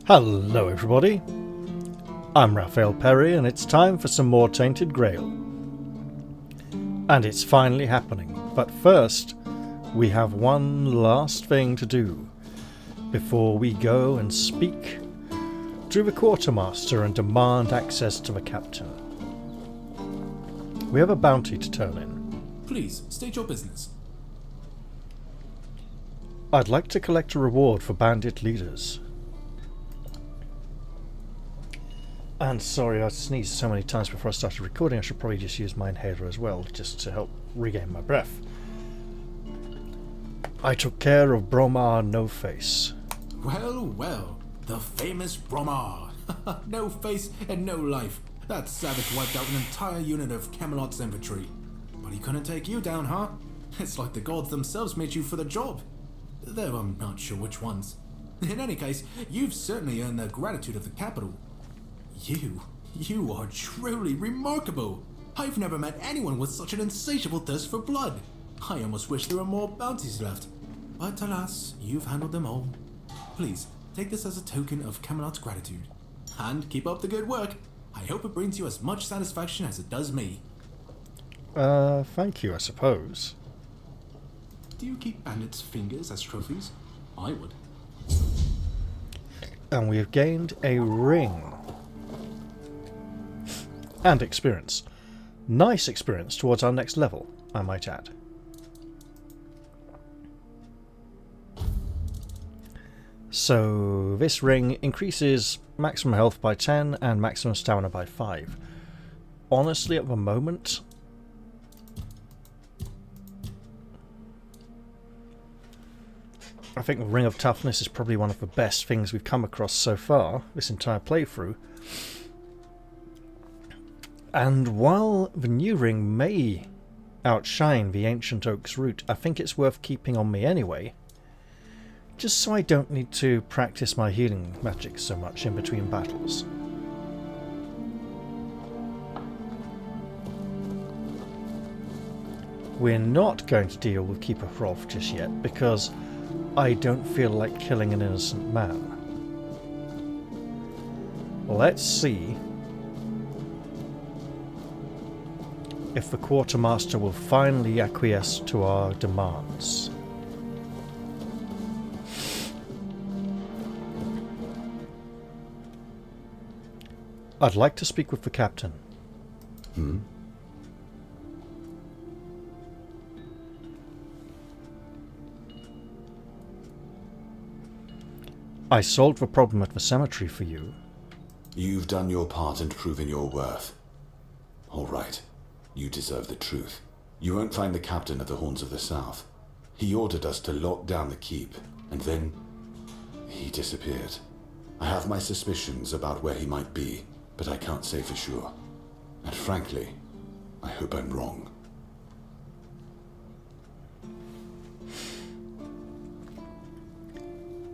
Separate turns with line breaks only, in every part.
Hello everybody, I'm Raphael Perry and it's time for some more Tainted Grail. And it's finally happening, but first we have one last thing to do before we go and speak to the quartermaster and demand access to the captain. We have a bounty to turn in.
Please, state your business.
I'd like to collect a reward for bandit leaders. And sorry, I sneezed so many times before I started recording, I should probably just use my inhaler as well, just to help regain my breath. I took care of Bromar No Face.
Well, well, the famous Bromar. No face and no life. That savage wiped out an entire unit of Camelot's infantry. But he couldn't take you down, huh? It's like the gods themselves made you for the job. Though I'm not sure which ones. In any case, you've certainly earned the gratitude of the capital. You are truly remarkable. I've never met anyone with such an insatiable thirst for blood. I almost wish there were more bounties left. But alas, you've handled them all. Please, take this as a token of Camelot's gratitude. And keep up the good work. I hope it brings you as much satisfaction as it does me.
Thank you, I suppose.
Do you keep bandits' fingers as trophies? I would.
And we have gained a ring. And experience. Nice experience towards our next level, I might add. So this ring increases maximum health by 10 and maximum stamina by 5. Honestly, at the moment, I think the Ring of Toughness is probably one of the best things we've come across so far, this entire playthrough. And while the new ring may outshine the Ancient Oak's root, I think it's worth keeping on me anyway. Just so I don't need to practice my healing magic so much in between battles. We're not going to deal with Keeper Hrolf just yet, because I don't feel like killing an innocent man. Let's see if the quartermaster will finally acquiesce to our demands. I'd like to speak with the captain. I solved the problem at the cemetery for you.
You've done your part and proven your worth. All right. You deserve the truth. You won't find the captain at the Horns of the South. He ordered us to lock down the keep, and then he disappeared. I have my suspicions about where he might be, but I can't say for sure. And frankly, I hope I'm wrong.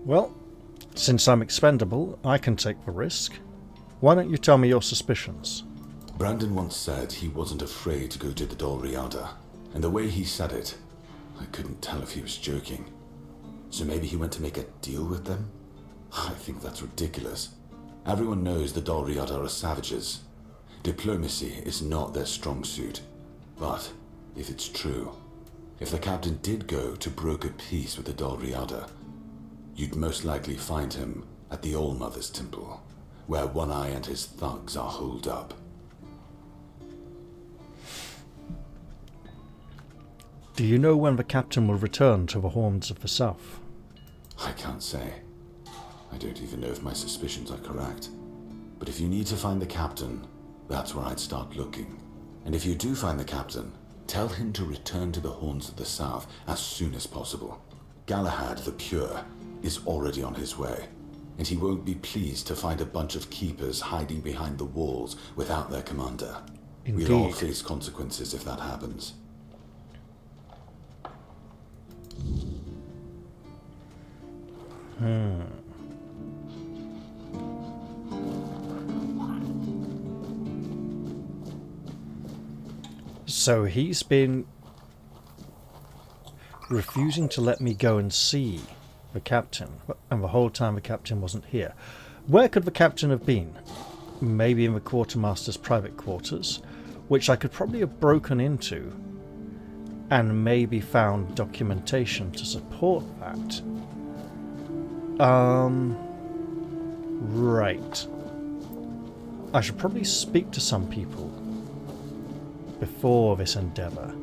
Well, since I'm expendable, I can take the risk. Why don't you tell me your suspicions?
Brandon once said he wasn't afraid to go to the Dol Riada, and the way he said it, I couldn't tell if he was joking. So maybe he went to make a deal with them? I think that's ridiculous. Everyone knows the Dol Riada are savages. Diplomacy is not their strong suit. But if it's true, if the captain did go to broker peace with the Dol Riada, you'd most likely find him at the All-Mother's Temple, where One Eye and his thugs are holed up.
Do you know when the captain will return to the Horns of the South?
I can't say. I don't even know if my suspicions are correct. But if you need to find the captain, that's where I'd start looking. And if you do find the captain, tell him to return to the Horns of the South as soon as possible. Galahad the Pure is already on his way, and he won't be pleased to find a bunch of keepers hiding behind the walls without their commander.
Indeed.
We'll all face consequences if that happens.
So he's been refusing to let me go and see the captain, and the whole time the captain wasn't here. Where could the captain have been? Maybe in the quartermaster's private quarters, which I could probably have broken into and maybe found documentation to support that. Right. I should probably speak to some people before this endeavour.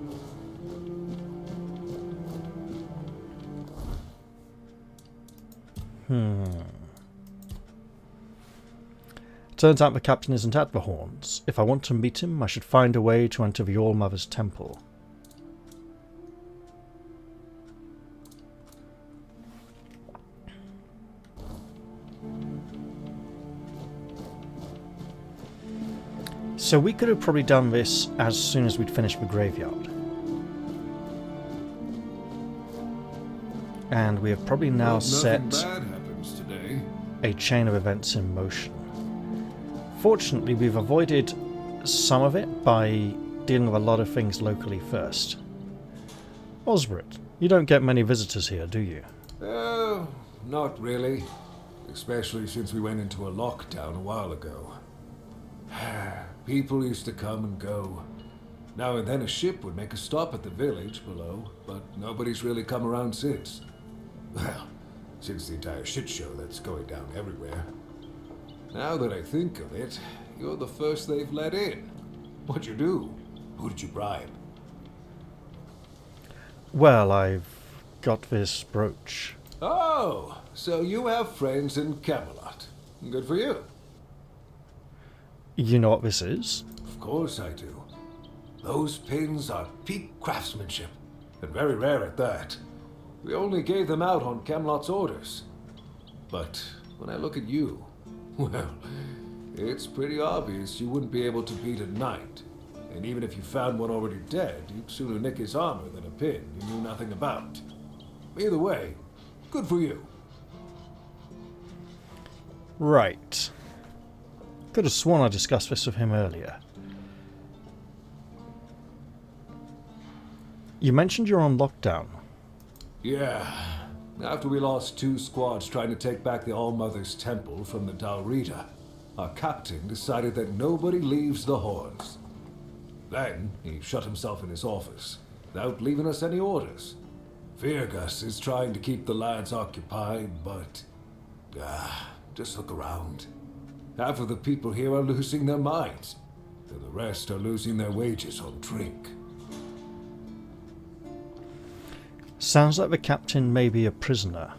Turns out the captain isn't at the Horns. If I want to meet him, I should find a way to enter the All-Mother's temple. So we could have probably done this as soon as we'd finished the graveyard. And we have probably now set
bad happens today.
a chain of events in motion. Fortunately, we've avoided some of it by dealing with a lot of things locally first. Osbert, you don't get many visitors here, do you?
Not really. Especially since we went into a lockdown a while ago. People used to come and go. Now and then a ship would make a stop at the village below, but nobody's really come around since. Well, since the entire shit show that's going down everywhere. Now that I think of it, you're the first they've let in. What'd you do? Who did you bribe?
Well, I've got this brooch.
Oh, so you have friends in Camelot. Good for you.
You know what this is?
Of course I do. Those pins are peak craftsmanship, and very rare at that. We only gave them out on Camelot's orders. But when I look at you, well, it's pretty obvious you wouldn't be able to beat a knight. And even if you found one already dead, you'd sooner nick his armor than a pin you knew nothing about. Either way, good for you.
Right. Could have sworn I discussed this with him earlier. You mentioned you're on lockdown.
Yeah. After we lost 2 squads trying to take back the All-Mother's temple from the Dalrita, our captain decided that nobody leaves the Horns. Then he shut himself in his office, without leaving us any orders. Virgus is trying to keep the lads occupied, but... just look around. Half of the people here are losing their minds, and the rest are losing their wages on drink.
Sounds like the captain may be a prisoner.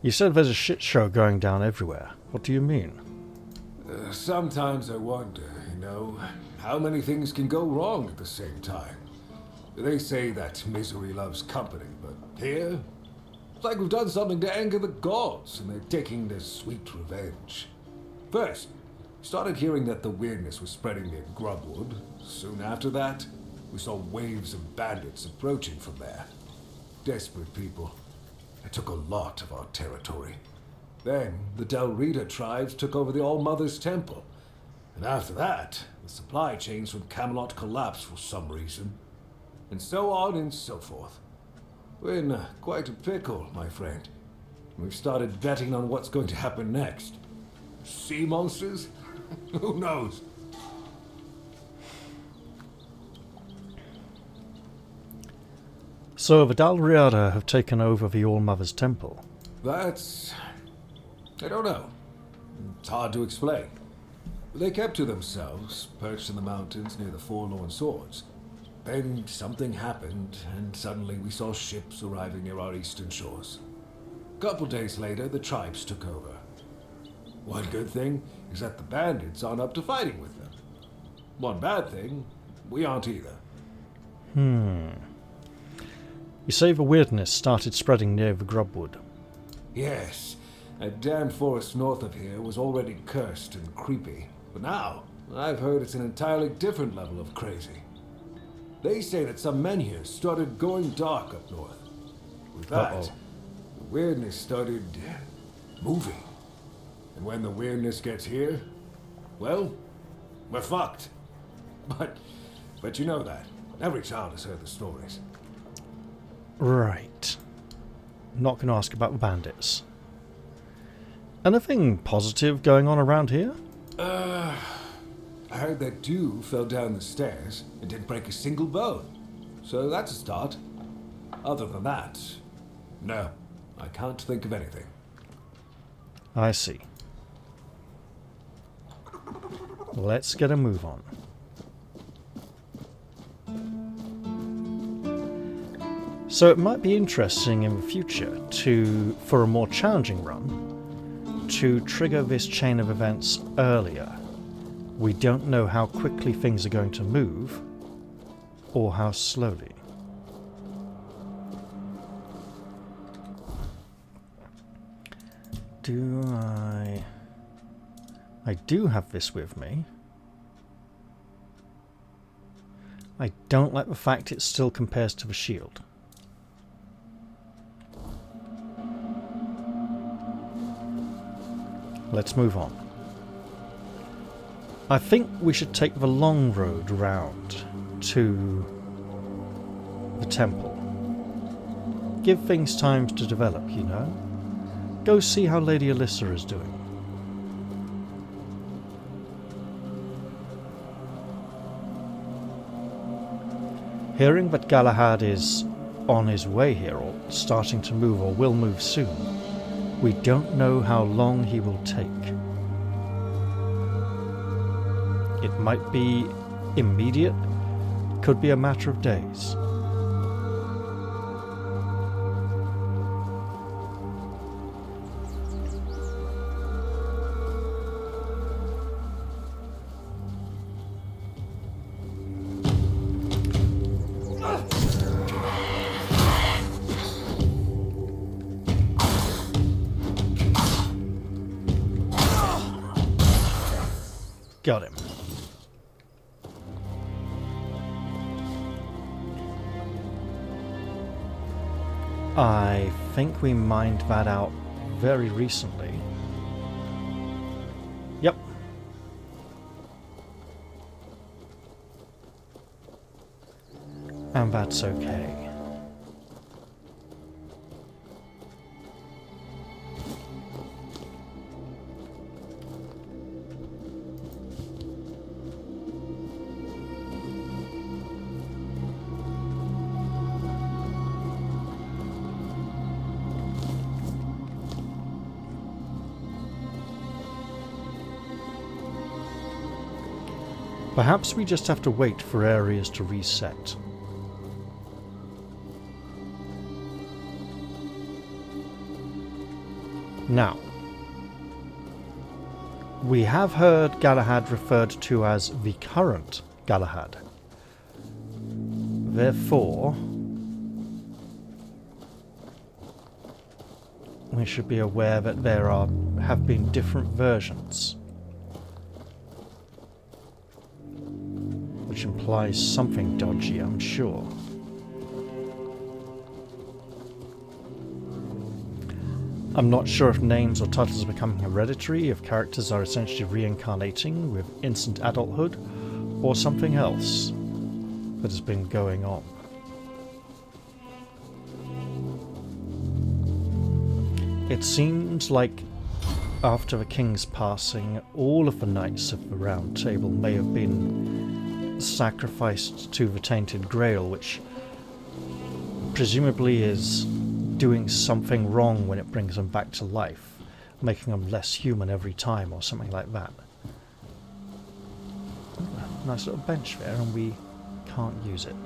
You said there's a shit show going down everywhere. What do you mean?
Sometimes I wonder, how many things can go wrong at the same time. They say that misery loves company, but here, it's like we've done something to anger the gods, and they're taking their sweet revenge. First, we started hearing that the wyrdness was spreading near Grubwood. Soon after that, we saw waves of bandits approaching from there. Desperate people. They took a lot of our territory. Then, the Dalrita tribes took over the All-Mother's temple. And after that, the supply chains from Camelot collapsed for some reason. And so on and so forth. We're in quite a pickle, my friend. We've started betting on what's going to happen next. Sea monsters? Who knows?
So the Dalriada have taken over the All-Mother's temple.
That's... I don't know. It's hard to explain. They kept to themselves, perched in the mountains near the Forlorn Swords. Then something happened, and suddenly we saw ships arriving near our eastern shores. A couple days later, the tribes took over. One good thing is that the bandits aren't up to fighting with them. One bad thing, we aren't either.
You say the wyrdness started spreading near the Grubwood.
Yes, that damn forest north of here was already cursed and creepy. But now, I've heard it's an entirely different level of crazy. They say that some men here started going dark up north. With that, the wyrdness started moving. And when the wyrdness gets here, well, we're fucked. But you know that. Every child has heard the stories.
Right. Not going to ask about the bandits. Anything positive going on around here?
I heard that dew fell down the stairs and didn't break a single bone. So that's a start. Other than that, no, I can't think of anything.
I see. Let's get a move on. So it might be interesting in the future for a more challenging run, to trigger this chain of events earlier. We don't know how quickly things are going to move, or how slowly. I do have this with me. I don't like the fact it still compares to the shield. Let's move on. I think we should take the long road round to the temple. Give things time to develop, you know? Go see how Lady Alyssa is doing. Hearing that Galahad is on his way here, or starting to move, or will move soon, we don't know how long he will take. It might be immediate, could be a matter of days. Got him. I think we mined that out very recently. Yep. And that's okay. Perhaps we just have to wait for areas to reset. Now, we have heard Galahad referred to as the current Galahad. Therefore, we should be aware that there have been different versions, which implies something dodgy, I'm sure. I'm not sure if names or titles are becoming hereditary, if characters are essentially reincarnating with instant adulthood, or something else that has been going on. It seems like after the king's passing, all of the knights of the Round Table may have been sacrificed to the Tainted Grail, which presumably is doing something wrong when it brings them back to life, making them less human every time or something like that. Nice little bench there, and we can't use it.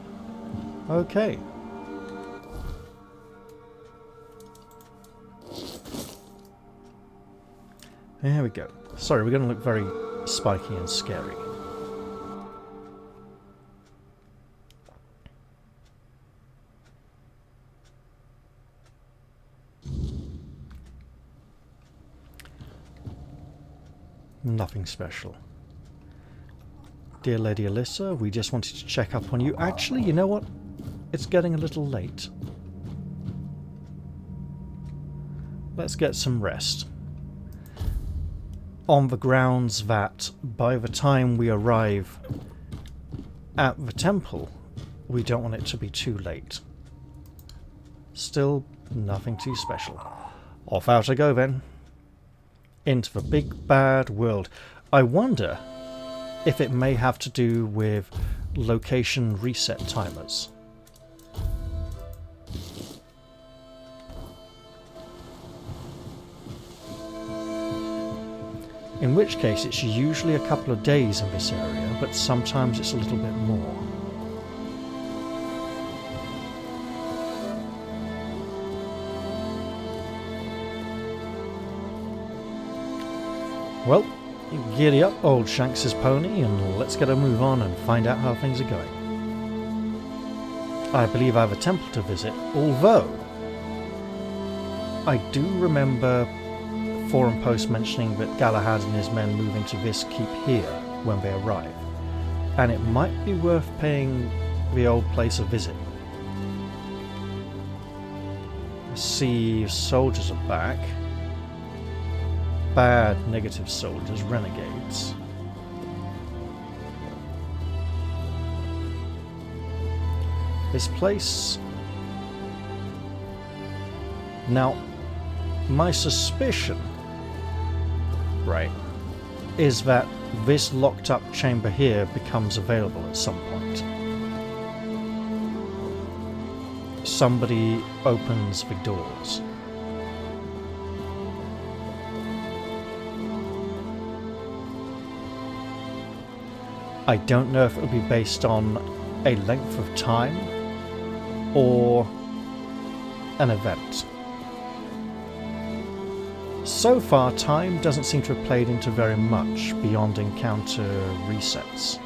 Okay. There we go. Sorry, we're going to look very spiky and scary. Nothing special. Dear Lady Alyssa, we just wanted to check up on you. Actually, you know what? It's getting a little late. Let's get some rest. On the grounds that by the time we arrive at the temple, we don't want it to be too late. Still, Nothing too special. Off out I go then. Into the big bad world. I wonder if it may have to do with location reset timers. In which case it's usually a couple of days in this area, but sometimes it's a little bit more. Well, giddy up old Shanks's pony and let's get a move on and find out how things are going. I believe I have a temple to visit, although I do remember forum posts mentioning that Galahad and his men move into this keep here when they arrive, and it might be worth paying the old place a visit. See, soldiers are back. Bad negative soldiers, renegades. This place... Now, my suspicion, right, is that this locked up chamber here becomes available at some point. Somebody opens the doors. I don't know if it will be based on a length of time or an event. So far, time doesn't seem to have played into very much beyond encounter resets,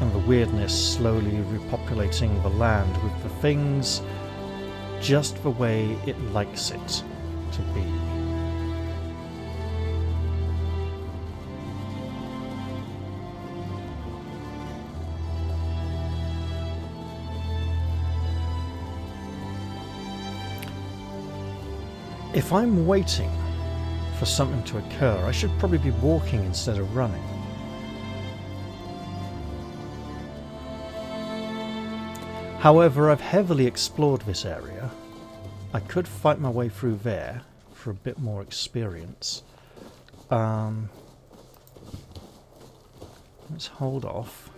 and the weirdness slowly repopulating the land with the things just the way it likes it to be. If I'm waiting for something to occur, I should probably be walking instead of running. However, I've heavily explored this area. I could fight my way through there for a bit more experience. Let's hold off.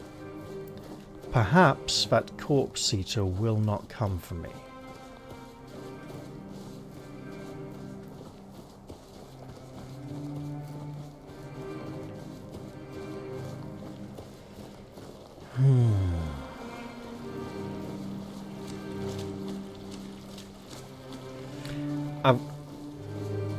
Perhaps that corpse eater will not come for me. I've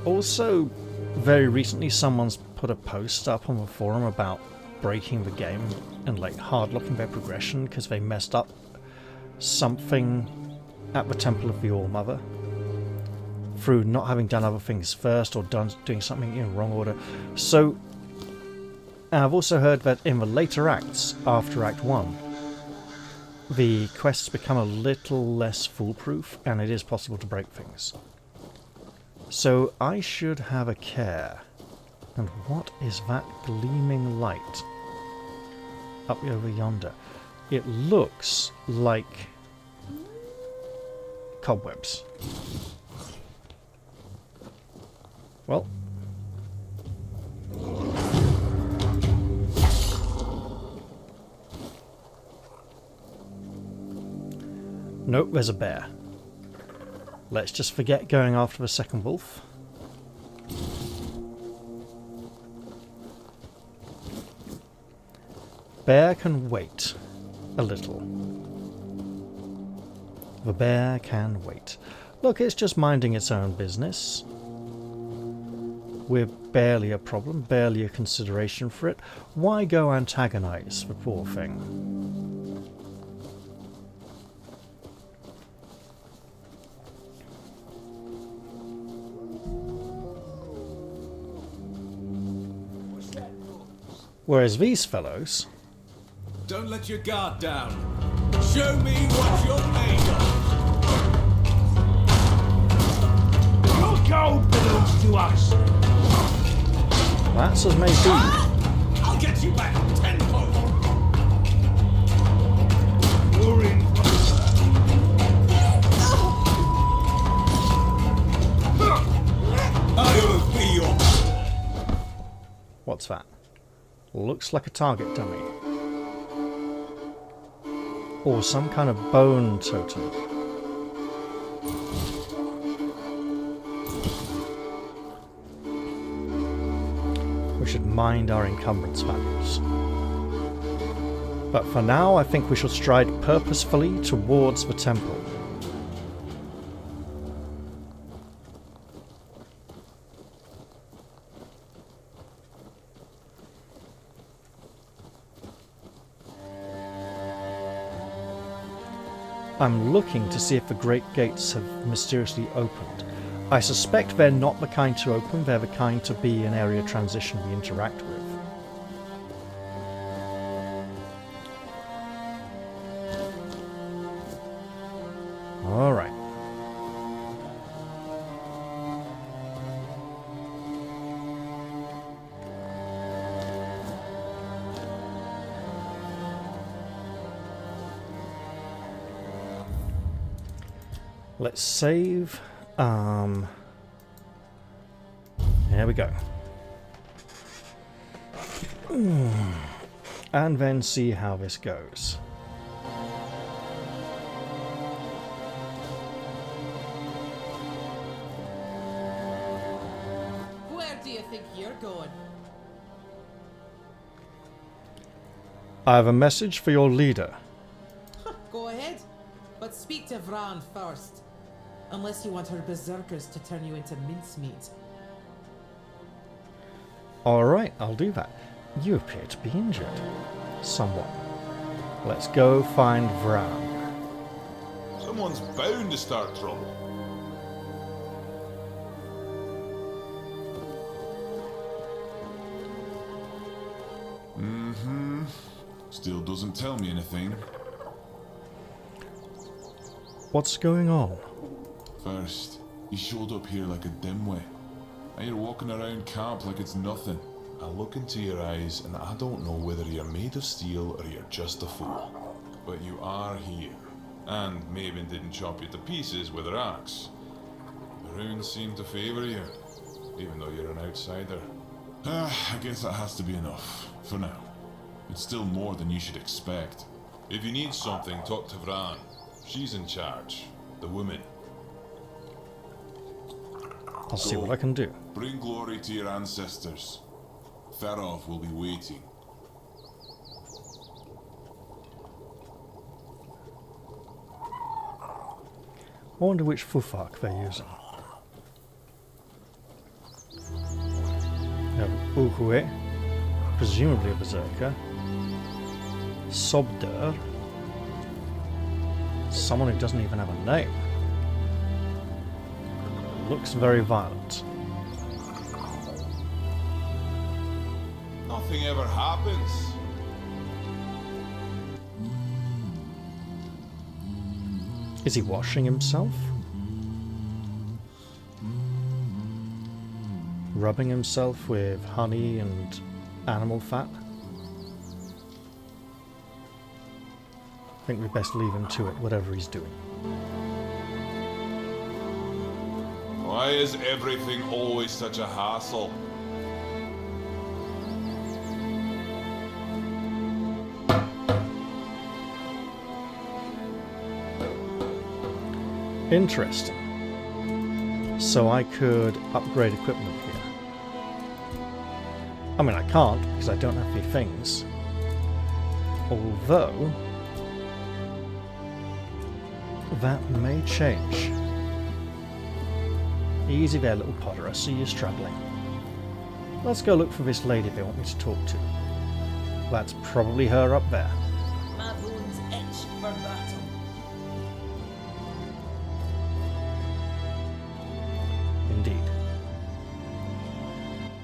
also, very recently, someone's put a post up on the forum about breaking the game and like hard-locking their progression because they messed up something at the Temple of the All-Mother through not having done other things first or doing something in wrong order. So, and I've also heard that in the later acts, after Act 1, the quests become a little less foolproof and it is possible to break things. So I should have a care. And what is that gleaming light up over yonder? It looks like cobwebs. Well. Nope, there's a bear. Let's just forget going after the second wolf. Bear can wait a little. The bear can wait. Look, it's just minding its own business. We're barely a problem, barely a consideration for it. Why go antagonize the poor thing? Whereas these fellows...
Don't let your guard down. Show me what you're made of.
Your gold belongs to us.
That's as may be.
I'll get you back tenfold.
You're in.
What's that? Looks like a target dummy. Or some kind of bone totem. We should mind our encumbrance values. But for now, I think we shall stride purposefully towards the temple. I'm looking to see if the great gates have mysteriously opened. I suspect they're not the kind to open, they're the kind to be an area transition we interact with. Alright. Let's save. There we go. And then see how this goes.
Where do you think you're going?
I have a message for your leader.
Go ahead, but speak to Vran first. Unless you want her berserkers to turn you into mincemeat.
Alright, I'll do that. You appear to be injured. Somewhat. Let's go find Vran.
Someone's bound to start trouble. Still doesn't tell me anything.
What's going on?
First, he showed up here like a dimwit. And you're walking around camp like it's nothing. I look into your eyes and I don't know whether you're made of steel or you're just a fool. But you are here. And Maven didn't chop you to pieces with her axe. The runes seem to favour you, even though you're an outsider. I guess that has to be enough, for now. It's still more than you should expect. If you need something, talk to Vran. She's in charge. The woman.
I'll see what I can do.
Bring glory to your ancestors. Tharov will be waiting.
I wonder which Fufark they're using. We have Uhue, presumably a berserker. Sobder, someone who doesn't even have a name. Looks very violent.
Nothing ever happens.
Is he washing himself? Rubbing himself with honey and animal fat? I think we best leave him to it, whatever he's doing.
Why is everything always such a hassle?
Interesting. So I could upgrade equipment here. I mean, I can't because I don't have any things. Although that may change. Easy there, little Potter. I see you struggling. Let's go look for this lady they want me to talk to. That's probably her up there.
My bones itch for battle.
Indeed.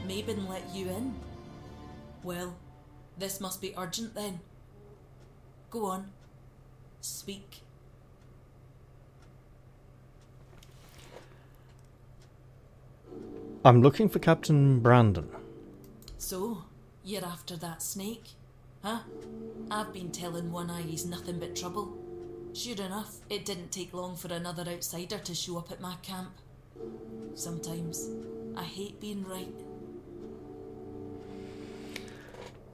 Maben let you in? Well, this must be urgent then. Go on. Speak.
I'm looking for Captain Brandon.
So, you're after that snake? Huh? I've been telling One Eye he's nothing but trouble. Sure enough, it didn't take long for another outsider to show up at my camp. Sometimes, I hate being right.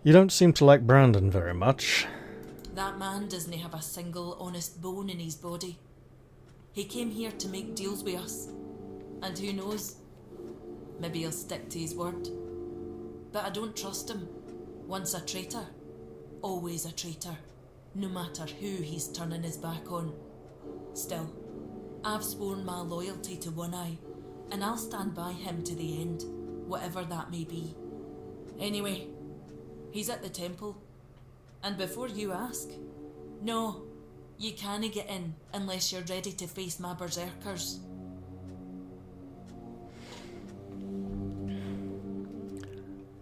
You don't seem to like Brandon very much.
That man doesn't have a single honest bone in his body. He came here to make deals with us. And who knows? Maybe he'll stick to his word. But I don't trust him. Once a traitor, always a traitor. No matter who he's turning his back on. Still, I've sworn my loyalty to One Eye, and I'll stand by him to the end, whatever that may be. Anyway, he's at the temple. And before you ask, no, you can't get in unless you're ready to face my berserkers.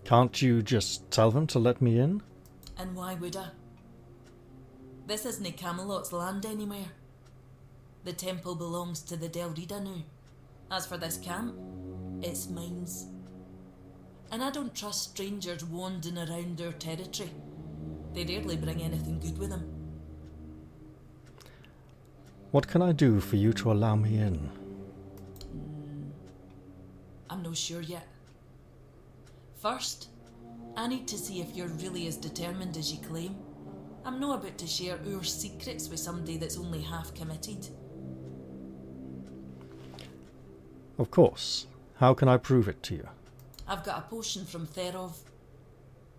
Can't you just tell them to let me in?
And why would I? This isn't Camelot's land anywhere. The temple belongs to the Del Rida now. As for this camp, it's mine. And I don't trust strangers wandering around their territory. They rarely bring anything good with them.
What can I do for you to allow me in?
I'm not sure yet. First, I need to see if you're really as determined as you claim. I'm not about to share our secrets with somebody that's only half committed.
Of course. How can I prove it to you?
I've got a potion from Therov,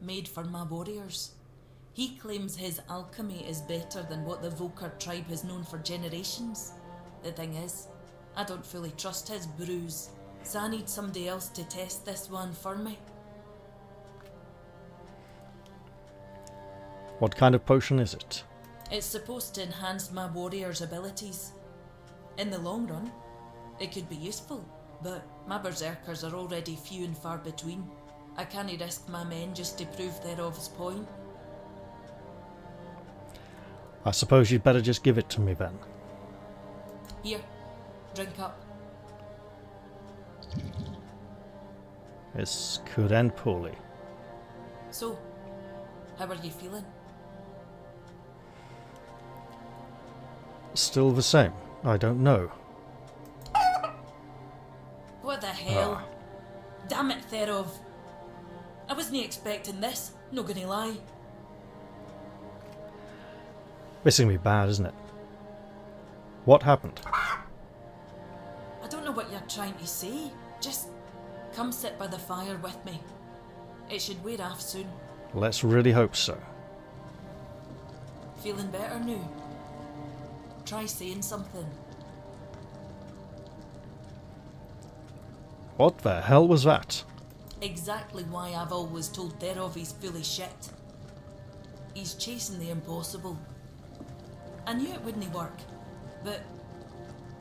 made for my warriors. He claims his alchemy is better than what the Volker tribe has known for generations. The thing is, I don't fully trust his brews, so I need somebody else to test this one for me.
What kind of potion is it?
It's supposed to enhance my warriors' abilities. In the long run, it could be useful, but my berserkers are already few and far between. I can't risk my men just to prove Therov's point.
I suppose you'd better just give it to me then.
Here, drink up.
This could end poorly.
So, how are you feeling?
Still the same. I don't know.
What the hell? Damn it, Therov. I wasn't expecting this, not gonna lie.
Missing me bad, isn't it? What happened?
I don't know what you're trying to say. Just come sit by the fire with me. It should wear off soon.
Let's really hope so.
Feeling better now? Try saying something.
What the hell was that?
Exactly why I've always told Therov he's full of shit. He's chasing the impossible. I knew it wouldn't work, but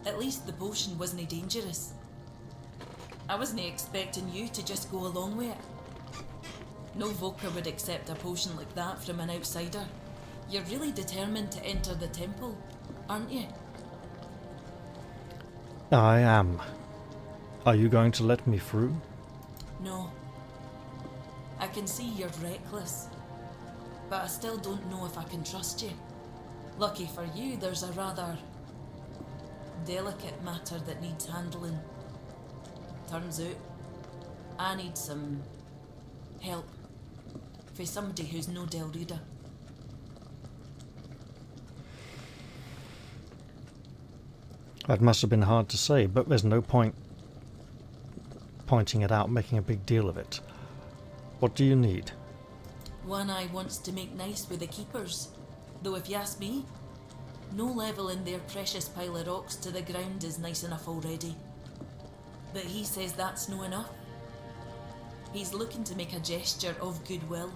at least the potion wasn't dangerous. I wasn't expecting you to just go along with it. No Volker would accept a potion like that from an outsider. You're really determined to enter the temple, aren't you?
I am. Are you going to let me through?
No. I can see you're reckless, but I still don't know if I can trust you. Lucky for you, there's a rather delicate matter that needs handling. Turns out, I need some help for somebody who's no Del Rida.
That must have been hard to say, but there's no point pointing it out, making a big deal of it. What do you need?
One Eye wants to make nice with the keepers, though if you ask me, no leveling their precious pile of rocks to the ground is nice enough already. But he says that's no enough. He's looking to make a gesture of goodwill,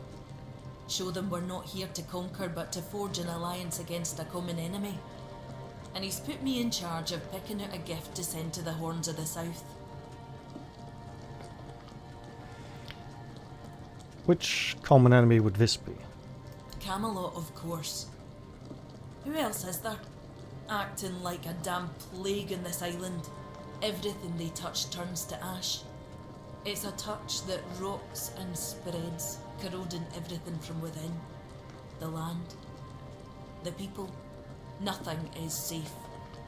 show them we're not here to conquer but to forge an alliance against a common enemy. And he's put me in charge of picking out a gift to send to the Horns of the South.
Which common enemy would this be?
Camelot, of course. Who else is there? Acting like a damn plague in this island. Everything they touch turns to ash. It's a touch that rots and spreads, corroding everything from within. The land, the people, nothing is safe.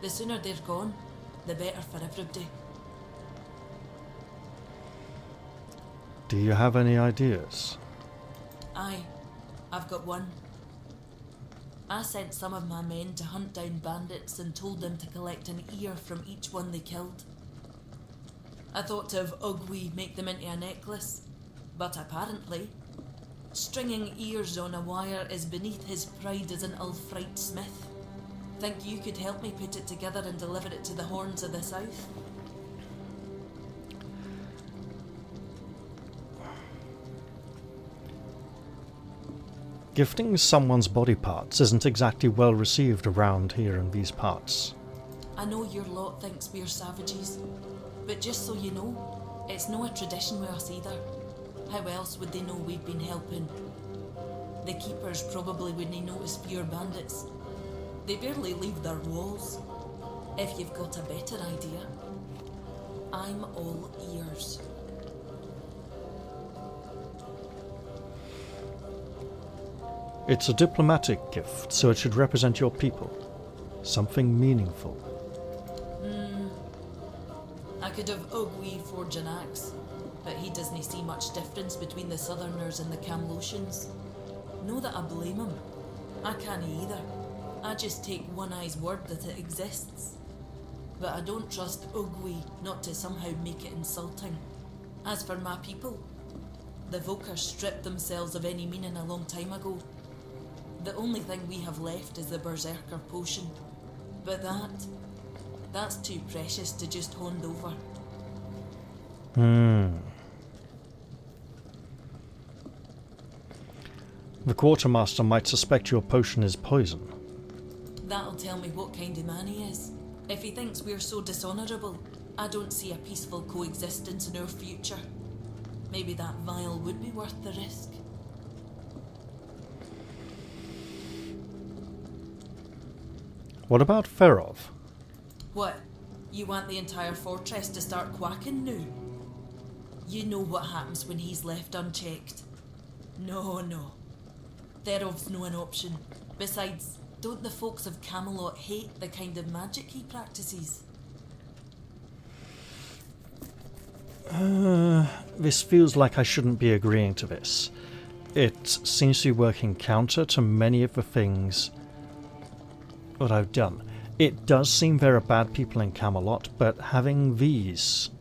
The sooner they're gone, the better for everybody.
Do you have any ideas?
Aye, I've got one. I sent some of my men to hunt down bandits and told them to collect an ear from each one they killed. I thought to have Ugwe make them into a necklace, but apparently, stringing ears on a wire is beneath his pride as an Ulfrite smith. Think you could help me put it together and deliver it to the Horns of the South?
Gifting someone's body parts isn't exactly well received around here in these parts.
I know your lot thinks we're savages, but just so you know, it's no a tradition with us either. How else would they know we've been helping? The keepers probably wouldn't notice pure bandits. They barely leave their walls. If you've got a better idea, I'm all ears.
It's a diplomatic gift, so it should represent your people. Something meaningful.
I could have Ugwe forge an axe, but he doesn't see much difference between the Southerners and the Camlosians. No that I blame him. I can't either. I just take One Eye's word that it exists. But I don't trust Ugwe not to somehow make it insulting. As for my people, the Vokers stripped themselves of any meaning a long time ago. The only thing we have left is the Berserker potion. But that's too precious to just hand over.
The quartermaster might suspect your potion is poison.
That'll tell me what kind of man he is. If he thinks we're so dishonourable, I don't see a peaceful coexistence in our future. Maybe that vial would be worth the risk.
What about Ferov?
What? You want the entire fortress to start quacking now? You know what happens when he's left unchecked. No. Therov's no an option. Besides, don't the folks of Camelot hate the kind of magic he practices?
This feels like I shouldn't be agreeing to this. It seems to be working counter to many of the things that I've done. It does seem there are bad people in Camelot, but having these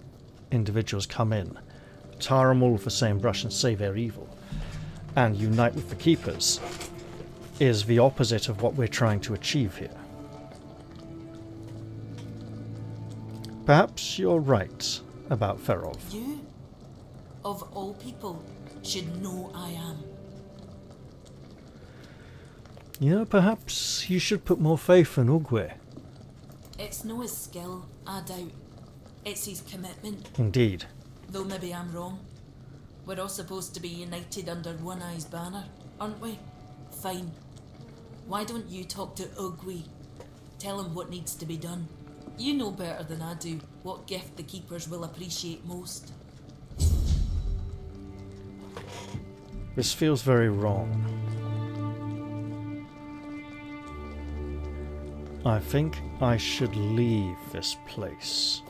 individuals come in, tar them all with the same brush and say they're evil, and unite with the Keepers, is the opposite of what we're trying to achieve here. Perhaps you're right about Ferov.
You, of all people, should know I am.
Perhaps you should put more faith in Ugwe.
It's no his skill, I doubt. It's his commitment.
Indeed.
Though maybe I'm wrong. We're all supposed to be united under One Eye's banner, aren't we? Fine. Why don't you talk to Ugwe? Tell him what needs to be done. You know better than I do what gift the Keepers will appreciate most.
This feels very wrong. I think I should leave this place.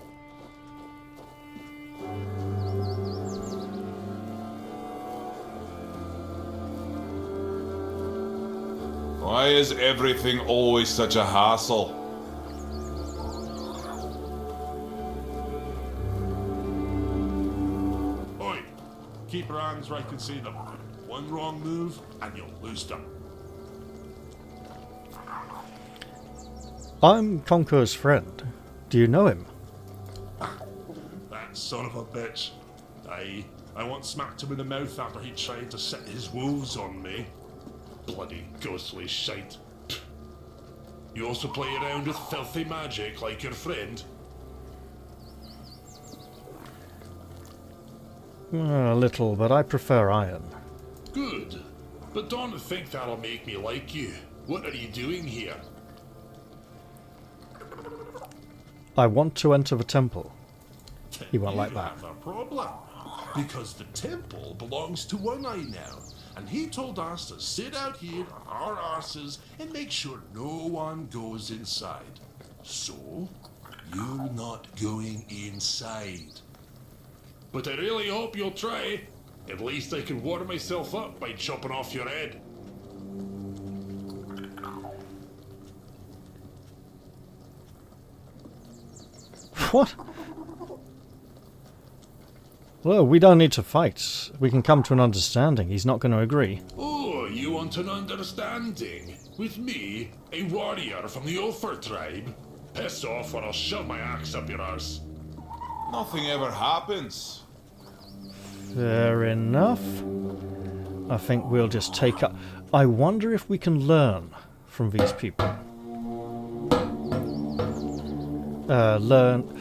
Why is everything always such a hassle?
Oi! Keep your hands where I can see them. One wrong move and you'll lose them.
I'm Conqueror's friend. Do you know him?
That son of a bitch. Aye, I once smacked him in the mouth after he tried to set his wolves on me. Bloody ghostly shite. You also play around with filthy magic like your friend?
A little, but I prefer iron.
Good. But don't think that'll make me like you. What are you doing here?
I want to enter the temple. He won't like
You
that.
have a problem. Because the temple belongs to One Eye now. And he told us to sit out here on our arses and make sure no one goes inside. So, you're not going inside. But I really hope you'll try. At least I can warm myself up by chopping off your head.
What? Well, we don't need to fight. We can come to an understanding. He's not going to agree.
Oh, you want an understanding? With me, a warrior from the Ulfer tribe? Piss off or I'll shove my axe up your arse.
Nothing ever happens.
Fair enough. I think we'll just take up... I wonder if we can learn from these people. Learn...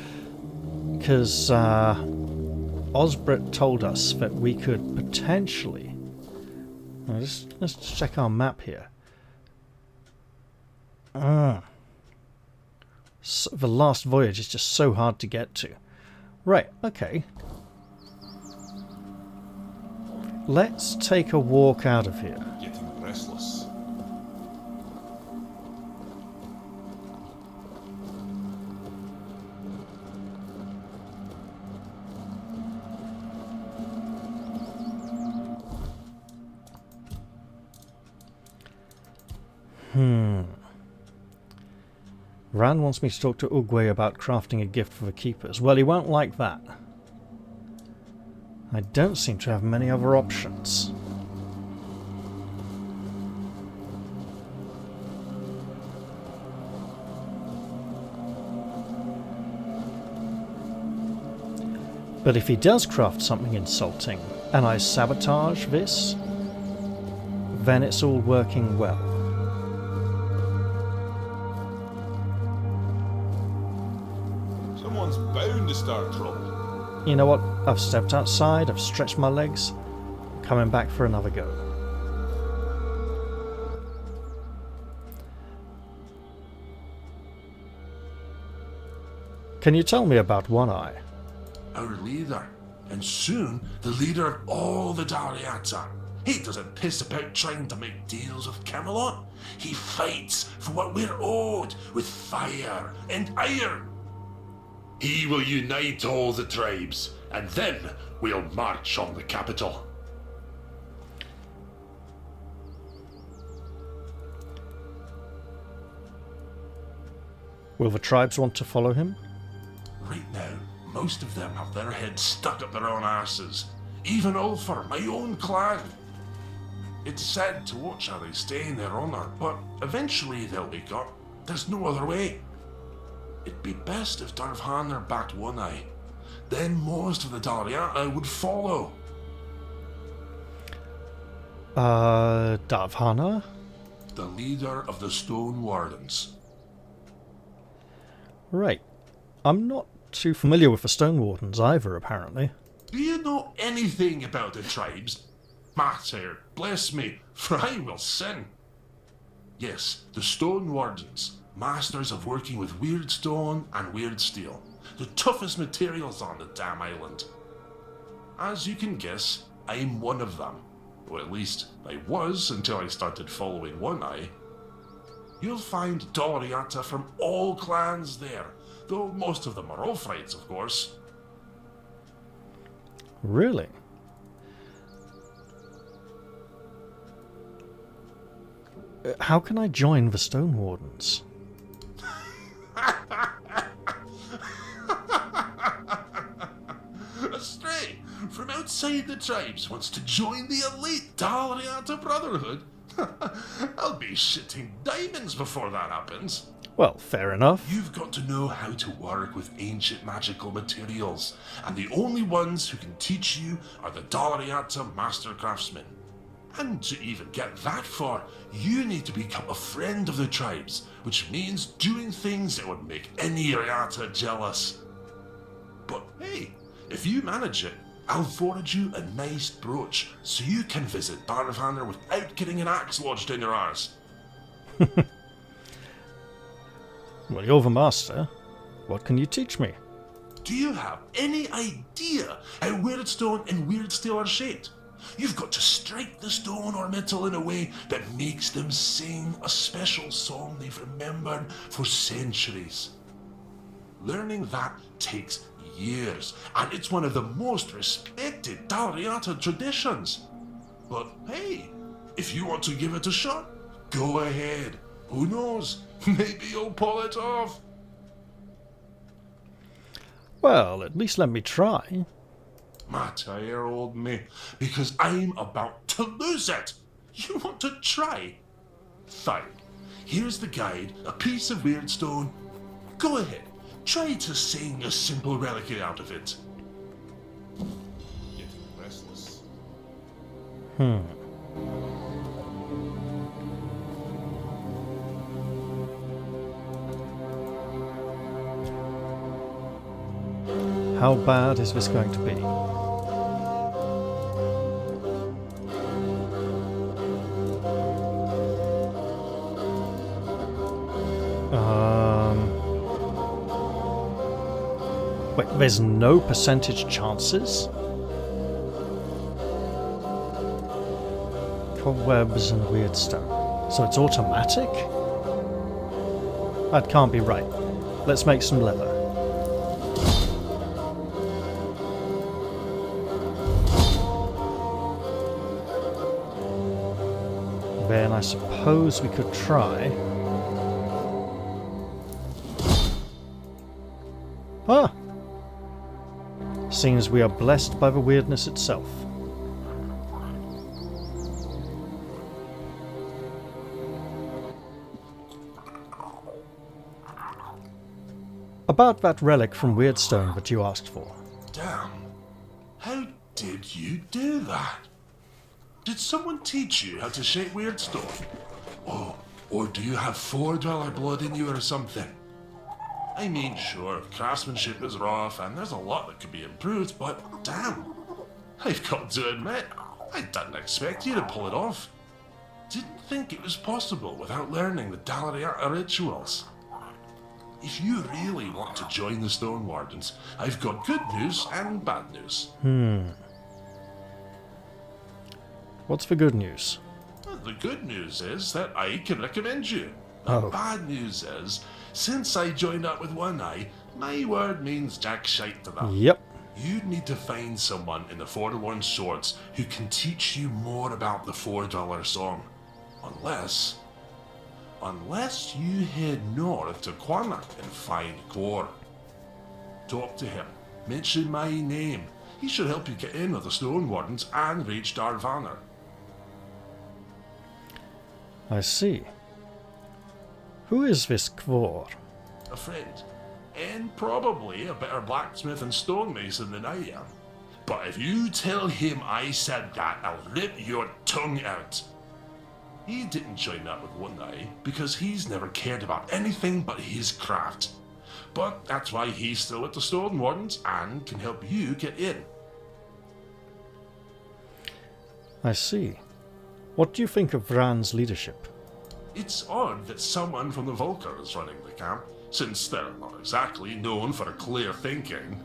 Because Osbert told us that we could potentially... Let's check our map here. So the last voyage is just so hard to get to. Right, okay. Let's take a walk out of here.
Getting restless.
Ran wants me to talk to Ugwe about crafting a gift for the keepers. Well, he won't like that. I don't seem to have many other options. But if he does craft something insulting, and I sabotage this, then it's all working well.
Someone's bound to start trouble.
You know what? I've stepped outside, I've stretched my legs. I'm coming back for another go. Can you tell me about One Eye?
Our leader, and soon the leader of all the Dariata. He doesn't piss about trying to make deals with Camelot. He fights for what we're owed with fire and iron. He will unite all the tribes, and then we'll march on the capital.
Will the tribes want to follow him?
Right now, most of them have their heads stuck up their own asses. Even Ulfer, my own clan. It's sad to watch how they stay in their honour, but eventually they'll be got. There's no other way. It'd be best if Darvhanar backed One Eye. Then most of the Dariata would follow.
Darvhanar?
The leader of the Stone Wardens.
Right. I'm not too familiar with the Stone Wardens either, apparently.
Do you know anything about the tribes? Matter, bless me, for I will sin. Yes, the Stone Wardens, masters of working with weird stone and weird steel, the toughest materials on the damn island. As you can guess, I'm one of them. Or at least, I was until I started following One Eye. You'll find Doriata from all clans there, though most of them are Ulfrites, of course.
Really? How can I join the Stone Wardens?
A stray from outside the tribes wants to join the elite Daliata Brotherhood. I'll be shitting diamonds before that happens.
Well, fair enough.
You've got to know how to work with ancient magical materials, and the only ones who can teach you are the Daliata Master Craftsmen. And to even get that far, you need to become a friend of the tribes, which means doing things that would make any Riata jealous. But hey, if you manage it, I'll forward you a nice brooch so you can visit Darvhanar without getting an axe lodged in your arse.
Well, you're the master. What can you teach me?
Do you have any idea how weird stone and weird steel are shaped? You've got to strike the stone or metal in a way that makes them sing a special song they've remembered for centuries. Learning that takes years, and it's one of the most respected Dalriata traditions. But hey, if you want to give it a shot, go ahead. Who knows? Maybe you'll pull it off.
Well, at least let me try.
Matter, old me, because I'm about to lose it. You want to try? Fine. Here's the guide, a piece of weird stone. Go ahead. Try to sing a simple reliquary out of it.
Getting restless.
How bad is this going to be? Wait, there's no percentage chances? Cobwebs and weird stone. So it's automatic? That can't be right. Let's make some leather. Then I suppose we could try. Ah! Seems we are blessed by the weirdness itself. About that relic from Weirdstone that you asked for.
Damn. How did you do that? Did someone teach you how to shape weird stone? Oh, or do you have $4 blood in you or something? I mean, sure, craftsmanship is rough and there's a lot that could be improved, but damn. I've got to admit, I didn't expect you to pull it off. Didn't think it was possible without learning the Dalriata rituals. If you really want to join the Stone Wardens, I've got good news and bad news.
What's the good news?
Well, the good news is that I can recommend you. The bad news is, since I joined up with One Eye, my word means jack shite to them.
Yep.
You'd need to find someone in the Forlorn Swords who can teach you more about the $4 song. Unless you head north to Quannock and find Quor. Talk to him. Mention my name. He should help you get in with the Stone Wardens and reach Darvanner.
I see. Who is this Quor?
A friend. And probably a better blacksmith and stonemason than I am. But if you tell him I said that, I'll rip your tongue out. He didn't join up with One Eye because he's never cared about anything but his craft. But that's why he's still with the Stone Wardens and can help you get in.
I see. What do you think of Vran's leadership?
It's odd that someone from the Volker is running the camp, since they're not exactly known for clear thinking.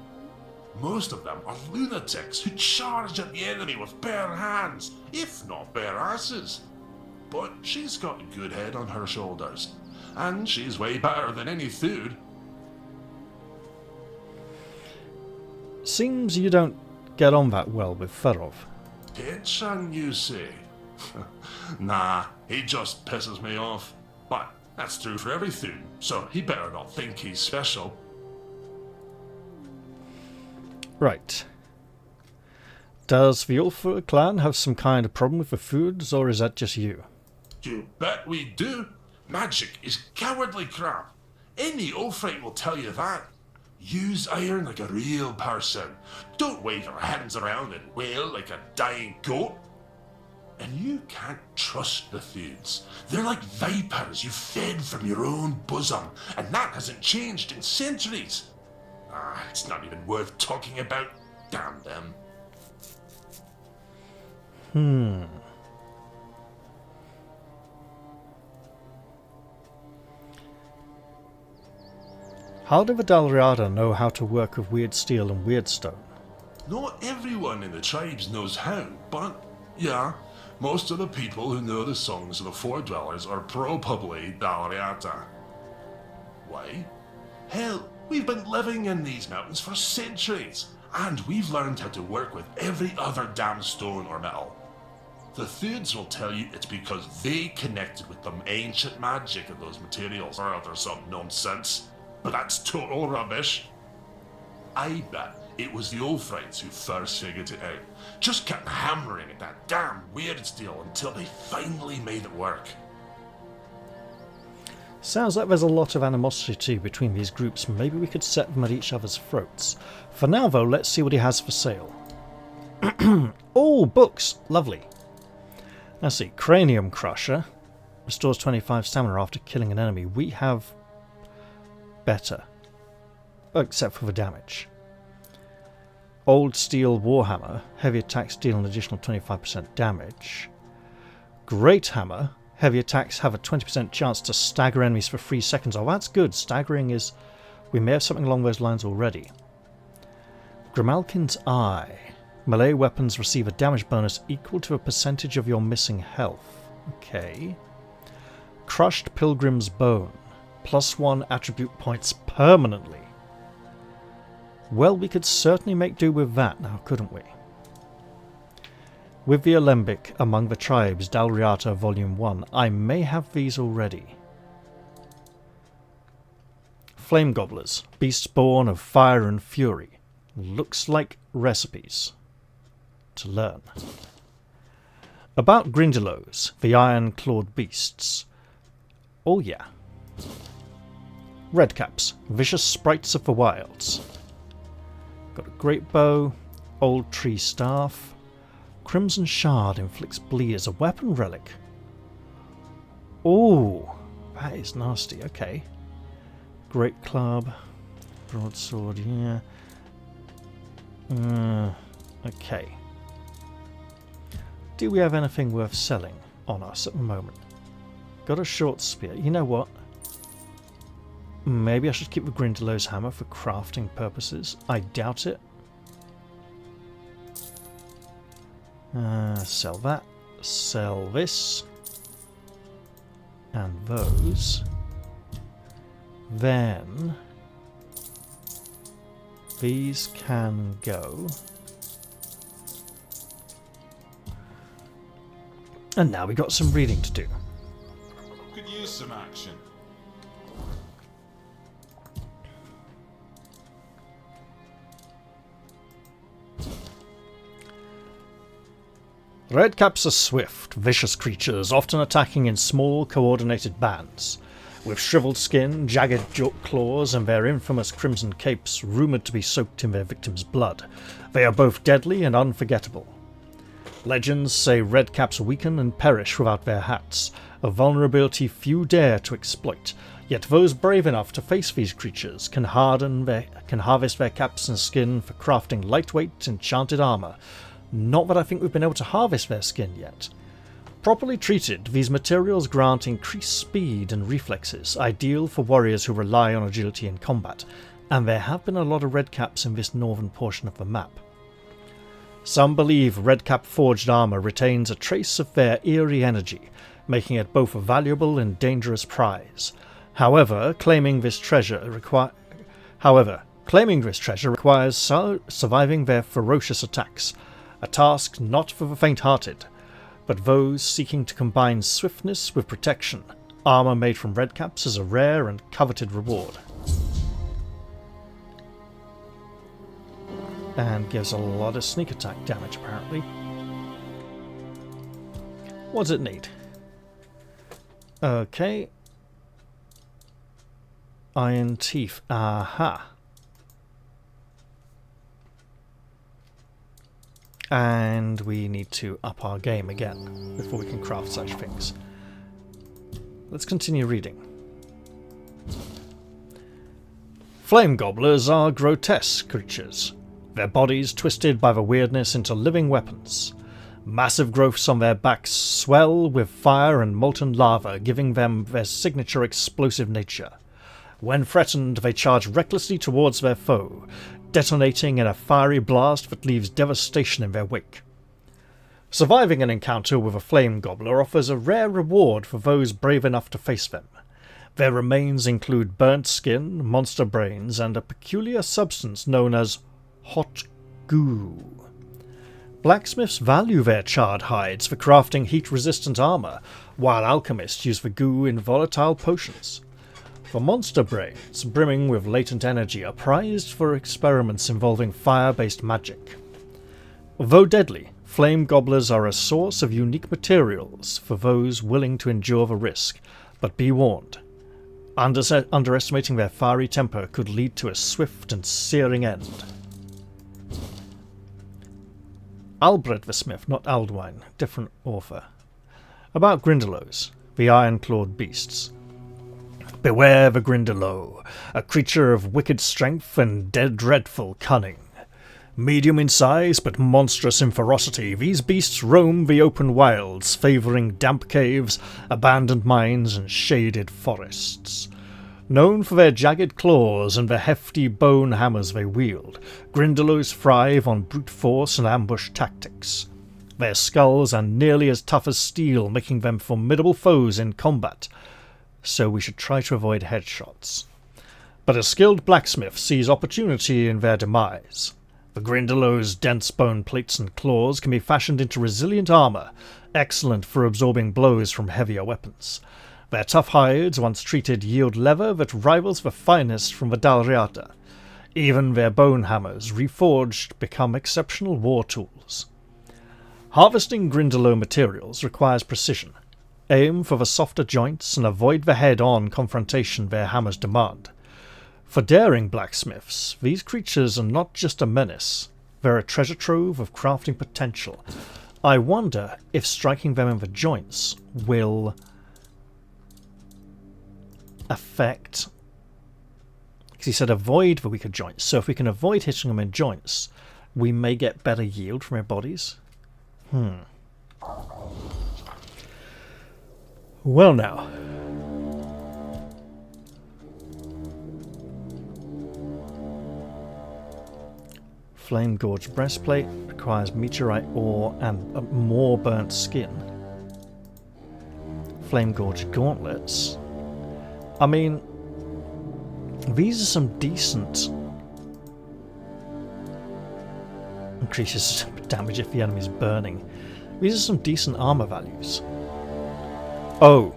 Most of them are lunatics who charge at the enemy with bare hands, if not bare asses. But she's got a good head on her shoulders, and she's way better than any Thude.
Seems you don't get on that well with Ferov.
Pitchan, you say? Nah, he just pisses me off. But that's true for every Thude, so he better not think he's special.
Right. Does the Ulfa clan have some kind of problem with the foods, or is that just you?
You bet we do. Magic is cowardly crap. Any Ulfrite will tell you that. Use iron like a real person. Don't wave your hands around and wail like a dying goat. And you can't trust the Thudes. They're like vipers you fed from your own bosom, and that hasn't changed in centuries. It's not even worth talking about. Damn them.
How do the Dalriata know how to work with weird steel and weird stone?
Not everyone in the tribes knows how, but yeah, most of the people who know the songs of the Four Dwellers are probably Dalriata. Why? Hell, We've been living in these mountains for centuries, and we've learned how to work with every other damn stone or metal. The Thuds will tell you it's because they connected with some ancient magic of those materials, or other some nonsense. But that's total rubbish. I bet it was the old friends who first figured it out. Just kept hammering at that damn weird steel until they finally made it work.
Sounds like there's a lot of animosity between these groups. Maybe we could set them at each other's throats. For now, though, let's see what he has for sale. Oh, books! Lovely. Let's see. Cranium Crusher. Restores 25 stamina after killing an enemy. We have better. Except for the damage. Old Steel Warhammer. Heavy attacks deal an additional 25% damage. Great Hammer. Heavy attacks have a 20% chance to stagger enemies for 3 seconds. Oh, that's good. Staggering is... We may have something along those lines already. Grimalkin's Eye. Melee weapons receive a damage bonus equal to a percentage of your missing health. Okay. Crushed Pilgrim's Bone. +1 attribute points permanently. Well, we could certainly make do with that now, couldn't we? With the Alembic Among the Tribes, Dalriata Volume 1. I may have these already. Flame Gobblers. Beasts born of fire and fury. Looks like recipes to learn. About Grindylows, the iron-clawed beasts. Oh yeah. Redcaps, vicious sprites of the wilds. Got a great bow, old tree staff. Crimson Shard inflicts bleed as a weapon relic. Oh, that is nasty. Okay. Great club, broadsword. Yeah. Okay. Do we have anything worth selling on us at the moment? Got a short spear. You know what? Maybe I should keep the Grindylows hammer for crafting purposes. I doubt it. Sell that. Sell this. And those. Then these can go. And now we got some reading to do.
Could use some action.
Redcaps are swift, vicious creatures, often attacking in small, coordinated bands. With shriveled skin, jagged claws, and their infamous crimson capes rumoured to be soaked in their victims' blood, they are both deadly and unforgettable. Legends say redcaps weaken and perish without their hats, a vulnerability few dare to exploit, yet those brave enough to face these creatures can harvest their caps and skin for crafting lightweight, enchanted armour. Not that I think we've been able to harvest their skin yet. Properly treated, these materials grant increased speed and reflexes, ideal for warriors who rely on agility in combat, and there have been a lot of redcaps in this northern portion of the map. Some believe redcap forged armour retains a trace of their eerie energy, making it both a valuable and dangerous prize. However, claiming this treasure requires surviving their ferocious attacks, a task not for the faint-hearted, but those seeking to combine swiftness with protection. Armour made from redcaps is a rare and coveted reward. And gives a lot of sneak attack damage, apparently. What does it need? Okay. Iron teeth. Aha. And we need to up our game again before we can craft such things. Let's continue reading. Flame Gobblers are grotesque creatures, their bodies twisted by the wyrdness into living weapons. Massive growths on their backs swell with fire and molten lava, giving them their signature explosive nature. When threatened, they charge recklessly towards their foe, detonating in a fiery blast that leaves devastation in their wake. Surviving an encounter with a flame gobbler offers a rare reward for those brave enough to face them. Their remains include burnt skin, monster brains, and a peculiar substance known as hot goo. Blacksmiths value their charred hides for crafting heat-resistant armor, while alchemists use the goo in volatile potions. The monster brains, brimming with latent energy, are prized for experiments involving fire-based magic. Though deadly, flame gobblers are a source of unique materials for those willing to endure the risk, but be warned. Underestimating their fiery temper could lead to a swift and searing end. Albred the Smith, not Aldwine, different author. About Grindylows, the iron-clawed beasts. Beware the Grindylow, a creature of wicked strength and dreadful cunning. Medium in size, but monstrous in ferocity, these beasts roam the open wilds, favouring damp caves, abandoned mines, and shaded forests. Known for their jagged claws and the hefty bone hammers they wield, Grindylows thrive on brute force and ambush tactics. Their skulls are nearly as tough as steel, making them formidable foes in combat, so we should try to avoid headshots. But a skilled blacksmith sees opportunity in their demise. The Grindylow's dense bone plates and claws can be fashioned into resilient armour, excellent for absorbing blows from heavier weapons. Their tough hides, once treated, yield leather that rivals the finest from the Dalriata. Even their bone hammers, reforged, become exceptional war tools. Harvesting Grindylow materials requires precision. Aim for the softer joints and avoid the head-on confrontation their hammers demand. For daring blacksmiths, these creatures are not just a menace, they're a treasure trove of crafting potential. I wonder if striking them in the joints will affect... because he said avoid the weaker joints, so if we can avoid hitting them in joints, we may get better yield from their bodies. Well now. Flame Gorge breastplate requires meteorite ore and more burnt skin. Flame Gorge gauntlets. I mean, these are some decent... increases damage if the enemy's burning. These are some decent armor values. Oh,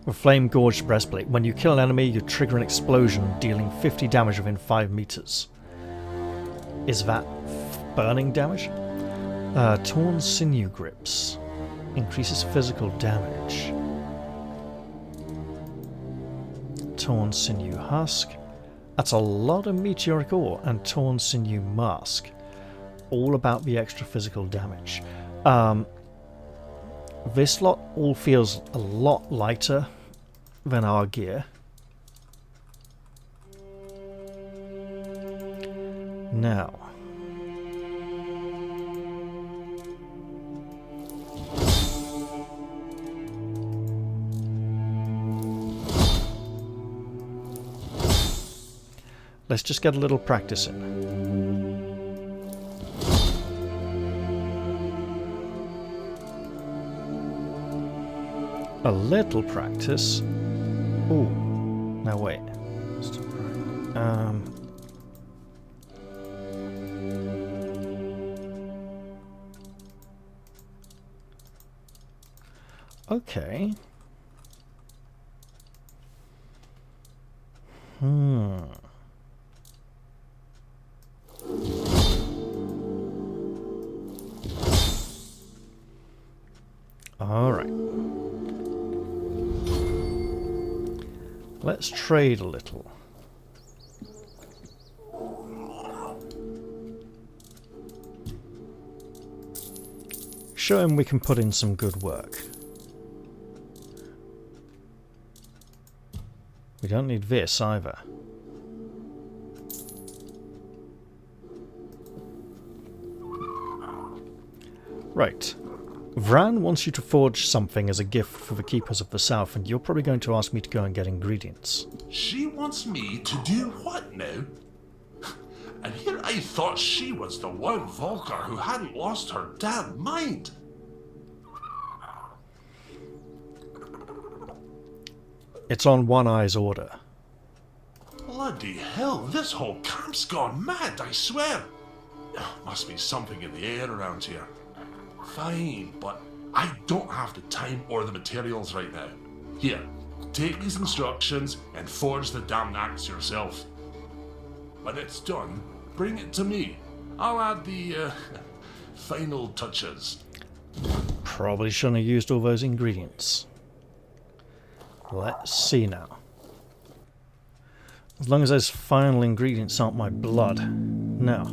the Flame Gorge breastplate. When you kill an enemy, you trigger an explosion, dealing 50 damage within 5 meters. Is that burning damage? Torn sinew grips. Increases physical damage. Torn sinew husk. That's a lot of meteoric ore. And torn sinew mask. All about the extra physical damage. This lot all feels a lot lighter than our gear. Now, let's just get a little practice in. A little practice. Ooh. Now wait. Okay. All right. Let's trade a little. Show him we can put in some good work. We don't need this either. Right. Vran wants you to forge something as a gift for the Keepers of the South, and you're probably going to ask me to go and get ingredients.
She wants me to do what now? And here I thought she was the one Volker who hadn't lost her damn mind.
It's on One Eye's order.
Bloody hell, this whole camp's gone mad, I swear. Must be something in the air around here. Fine, but I don't have the time or the materials right now. Here, take these instructions and forge the damn axe yourself. When it's done, bring it to me. I'll add the final touches.
Probably shouldn't have used all those ingredients. Let's see now. As long as those final ingredients aren't my blood. No.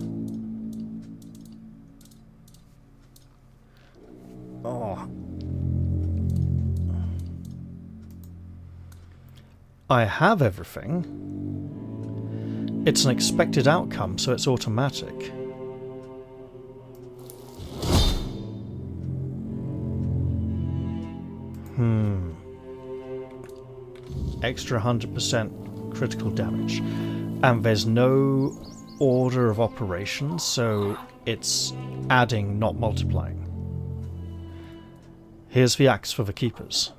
Oh. I have everything. It's an expected outcome, so it's automatic. Extra 100% critical damage. And there's no order of operations, so it's adding, not multiplying. Here's the axe for the keepers.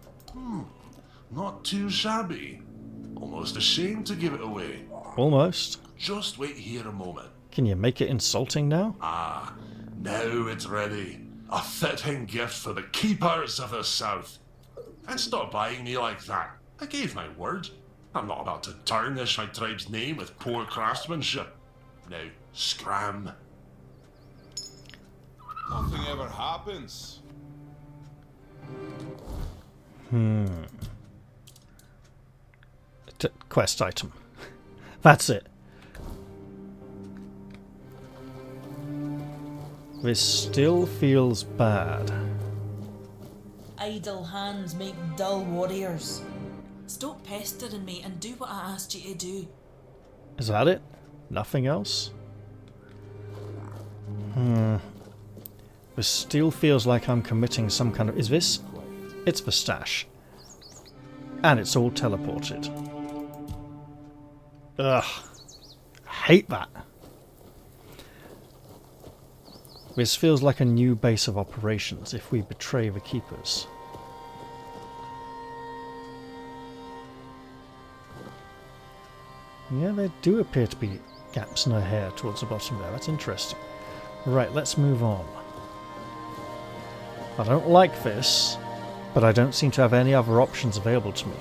Not too shabby. Almost ashamed to give it away.
Almost.
Just wait here a moment.
Can you make it insulting now?
Ah, now it's ready. A fitting gift for the keepers of the South. And stop eyeing me like that. I gave my word. I'm not about to tarnish my tribe's name with poor craftsmanship. Now, scram.
Nothing ever happens.
Quest item. That's it. This still feels bad.
Idle hands make dull warriors. Stop pestering me and do what I asked you to do.
Is that it? Nothing else? This still feels like I'm committing some kind of... Is this? It's the stash. And it's all teleported. Ugh. Hate that. This feels like a new base of operations if we betray the keepers. Yeah, there do appear to be gaps in her hair towards the bottom there. That's interesting. Right, let's move on. I don't like this, but I don't seem to have any other options available to me.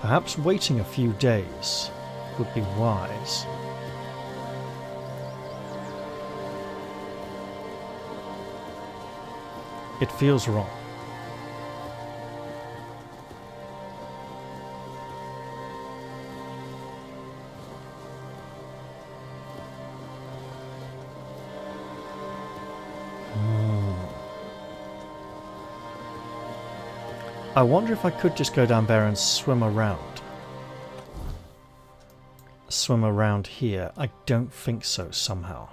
Perhaps waiting a few days would be wise. It feels wrong. I wonder if I could just go down there and swim around. Swim around here. I don't think so, somehow.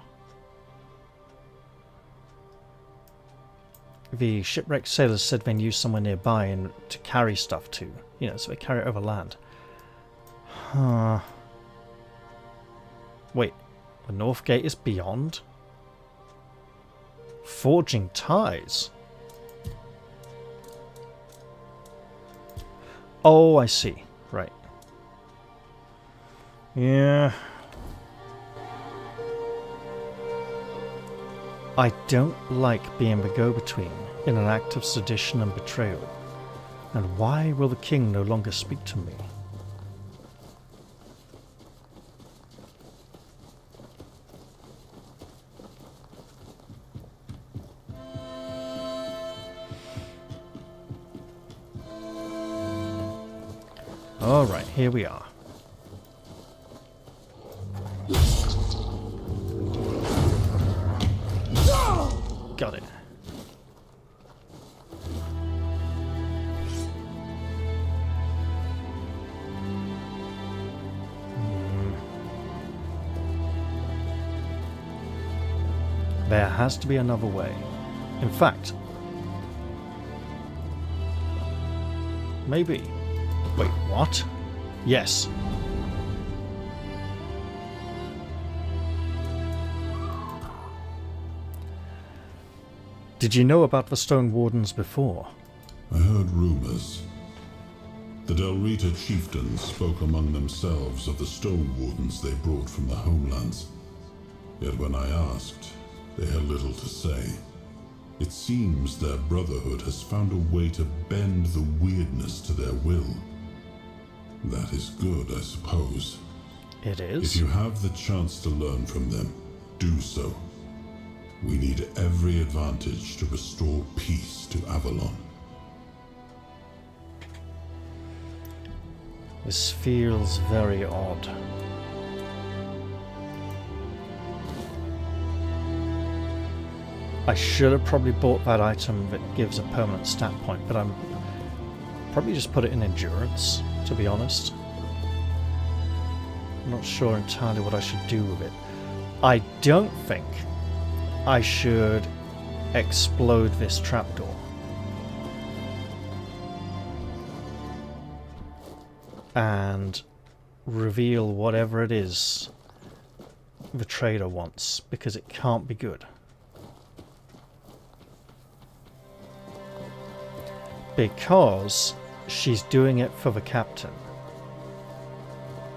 The shipwrecked sailors said they knew somewhere nearby and to carry stuff to. You know, so they carry it over land. Huh. Wait, the North Gate is beyond? Forging ties? Oh, I see. Right. Yeah. I don't like being the go-between in an act of sedition and betrayal. And why will the king no longer speak to me? Alright, here we are. Got it. There has to be another way. In fact, maybe. Wait, what? Yes. Did you know about the Stone Wardens before?
I heard rumors.
The Delrita chieftains spoke among themselves of the stone wardens they brought from the homelands. Yet when I asked, they had little to say. It seems their brotherhood has found a way to bend the weirdness to their will. That is good, I suppose.
It is.
If you have the chance to learn from them, do so. We need every advantage to restore peace to Avalon.
This feels very odd. I should have probably bought that item that gives a permanent stat point, but I'm probably just put it in endurance, to be honest. I'm not sure entirely what I should do with it. I don't think I should explode this trapdoor. And reveal whatever it is the trader wants, because it can't be good. Because she's doing it for the captain.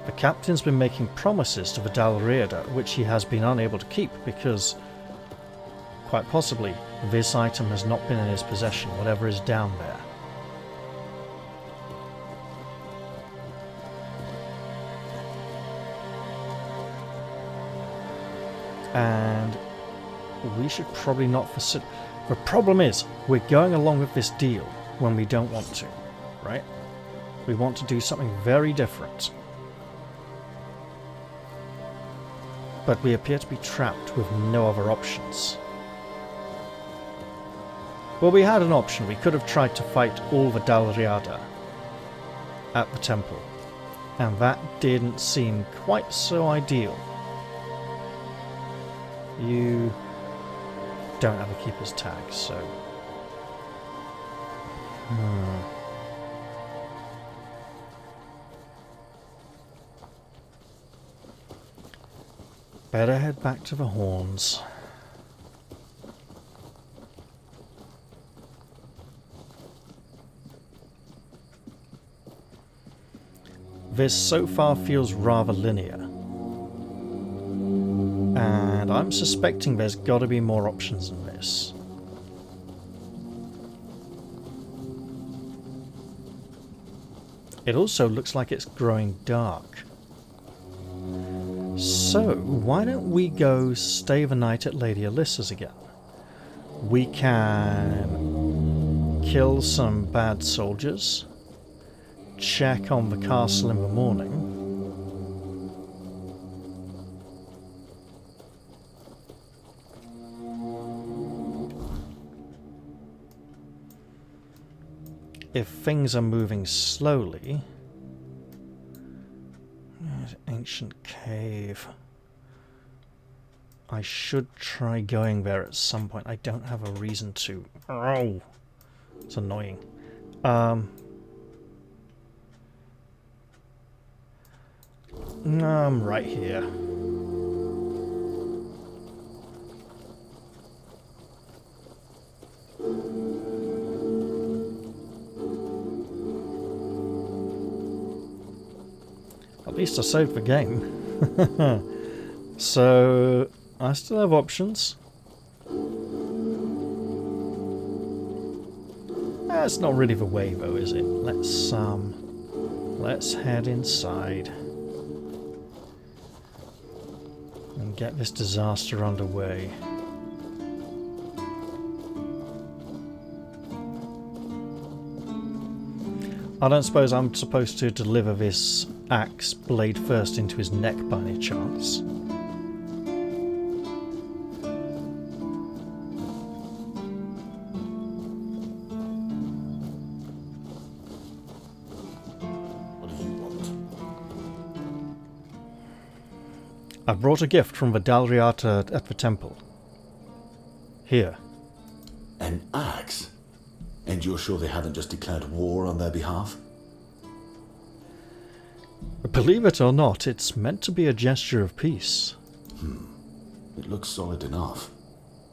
The captain's been making promises to the Dalriada which he has been unable to keep because, quite possibly, this item has not been in his possession, whatever is down there. And we should probably not facilitate. The problem is, we're going along with this deal when we don't want to, right? We want to do something very different. But we appear to be trapped with no other options. Well, we had an option. We could have tried to fight all the Dalriada at the temple. And that didn't seem quite so ideal. You don't have a keeper's tag, so... Better head back to the horns. This so far feels rather linear. And I'm suspecting there's got to be more options than this. It also looks like it's growing dark. So, why don't we go stay the night at Lady Alyssa's again? We can kill some bad soldiers, check on the castle in the morning, if things are moving slowly. Ancient cave. I should try going there at some point. I don't have a reason to. Oh, it's annoying. I'm right here. At least I saved the game. So I still have options. That's not really the way though, is it? Let's head inside and get this disaster underway. I don't suppose I'm supposed to deliver this axe blade first into his neck by any chance.
What do you want?
I brought a gift from the Dalriata at the temple. Here.
An axe? And you're sure they haven't just declared war on their behalf?
Believe it or not, it's meant to be a gesture of peace.
It looks solid enough.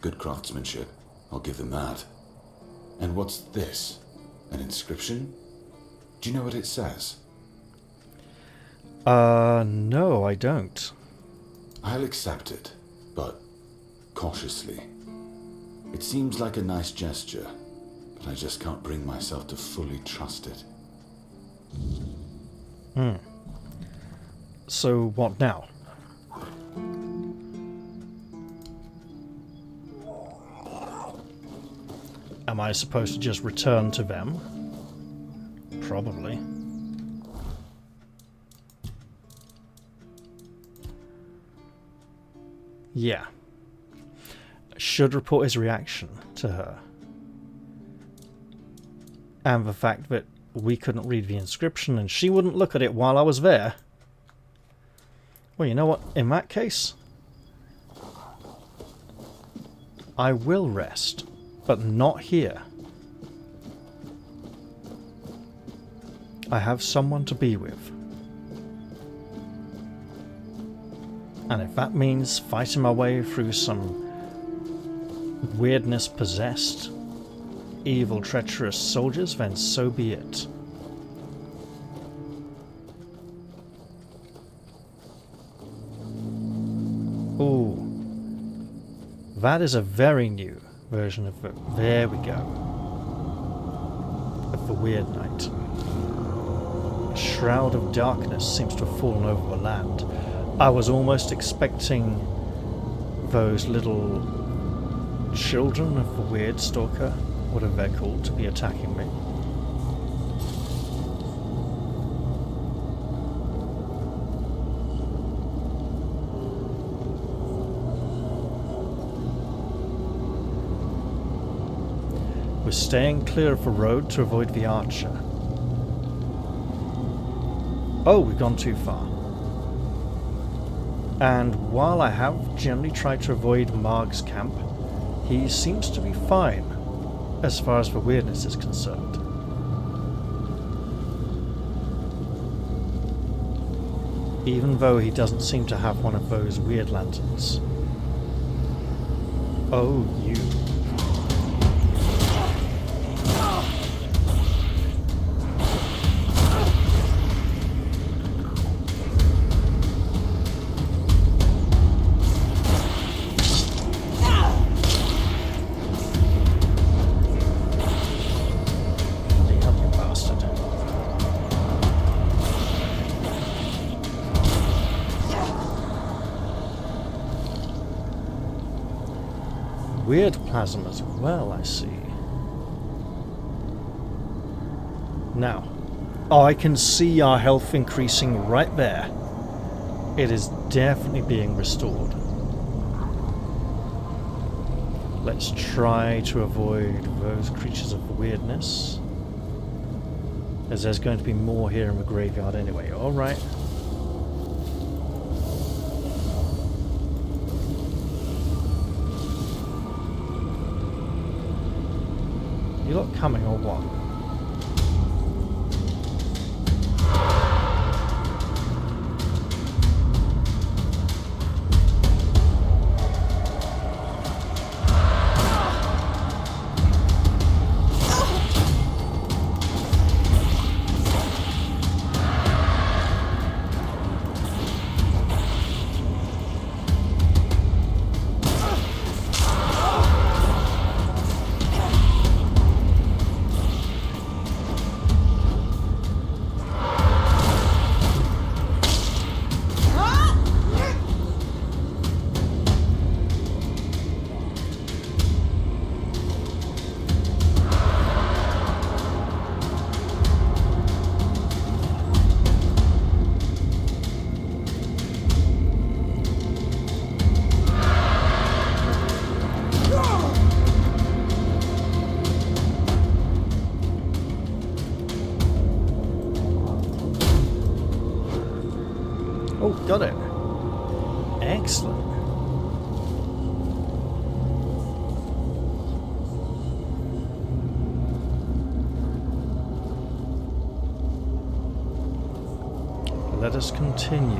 Good craftsmanship. I'll give them that. And what's this? An inscription? Do you know what it says?
No, I don't.
I'll accept it, but cautiously. It seems like a nice gesture, but I just can't bring myself to fully trust it.
So what now? Am I supposed to just return to them? Probably. Yeah. Should report his reaction to her. And the fact that we couldn't read the inscription and she wouldn't look at it while I was there. Well, you know what? In that case, I will rest, but not here. I have someone to be with. And if that means fighting my way through some weirdness possessed, evil, treacherous soldiers, then so be it. Ooh. That is a very new version of the... There we go. Of the Weird Night. A shroud of darkness seems to have fallen over the land. I was almost expecting those little children of the Weird Stalker, whatever they're called, to be attacking me. We're staying clear of the road to avoid the archer. Oh, we've gone too far. And while I have generally tried to avoid Marg's camp, he seems to be fine as far as the weirdness is concerned. Even though he doesn't seem to have one of those weird lanterns. Oh, you. Weird plasm as well, I see. Now, I can see our health increasing right there. It is definitely being restored. Let's try to avoid those creatures of the weirdness, as there's going to be more here in the graveyard anyway. Alright. You lot coming or what? Oh, got it. Excellent. Let us continue.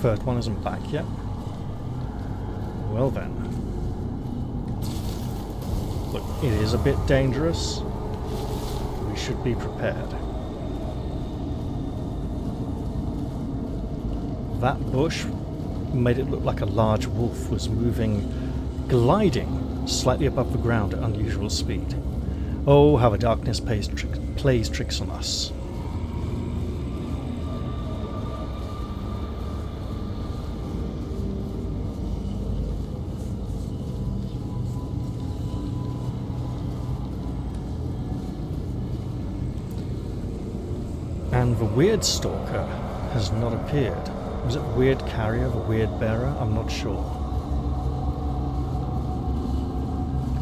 third one isn't back yet. Well then. Look, it is a bit dangerous. We should be prepared. That bush made it look like a large wolf was moving, gliding slightly above the ground at unusual speed. Oh, how the darkness plays tricks on us. And the weird stalker has not appeared. Was it the weird carrier, the weird bearer? I'm not sure.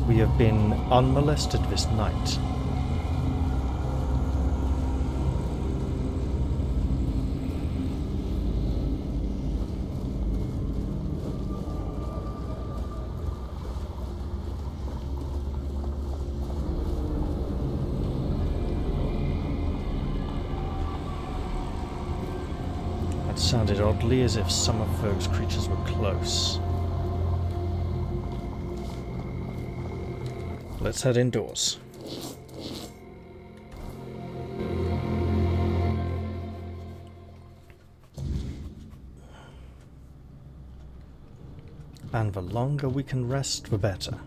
We have been unmolested this night. That sounded oddly as if some of those creatures were close. Let's head indoors. And the longer we can rest, the better.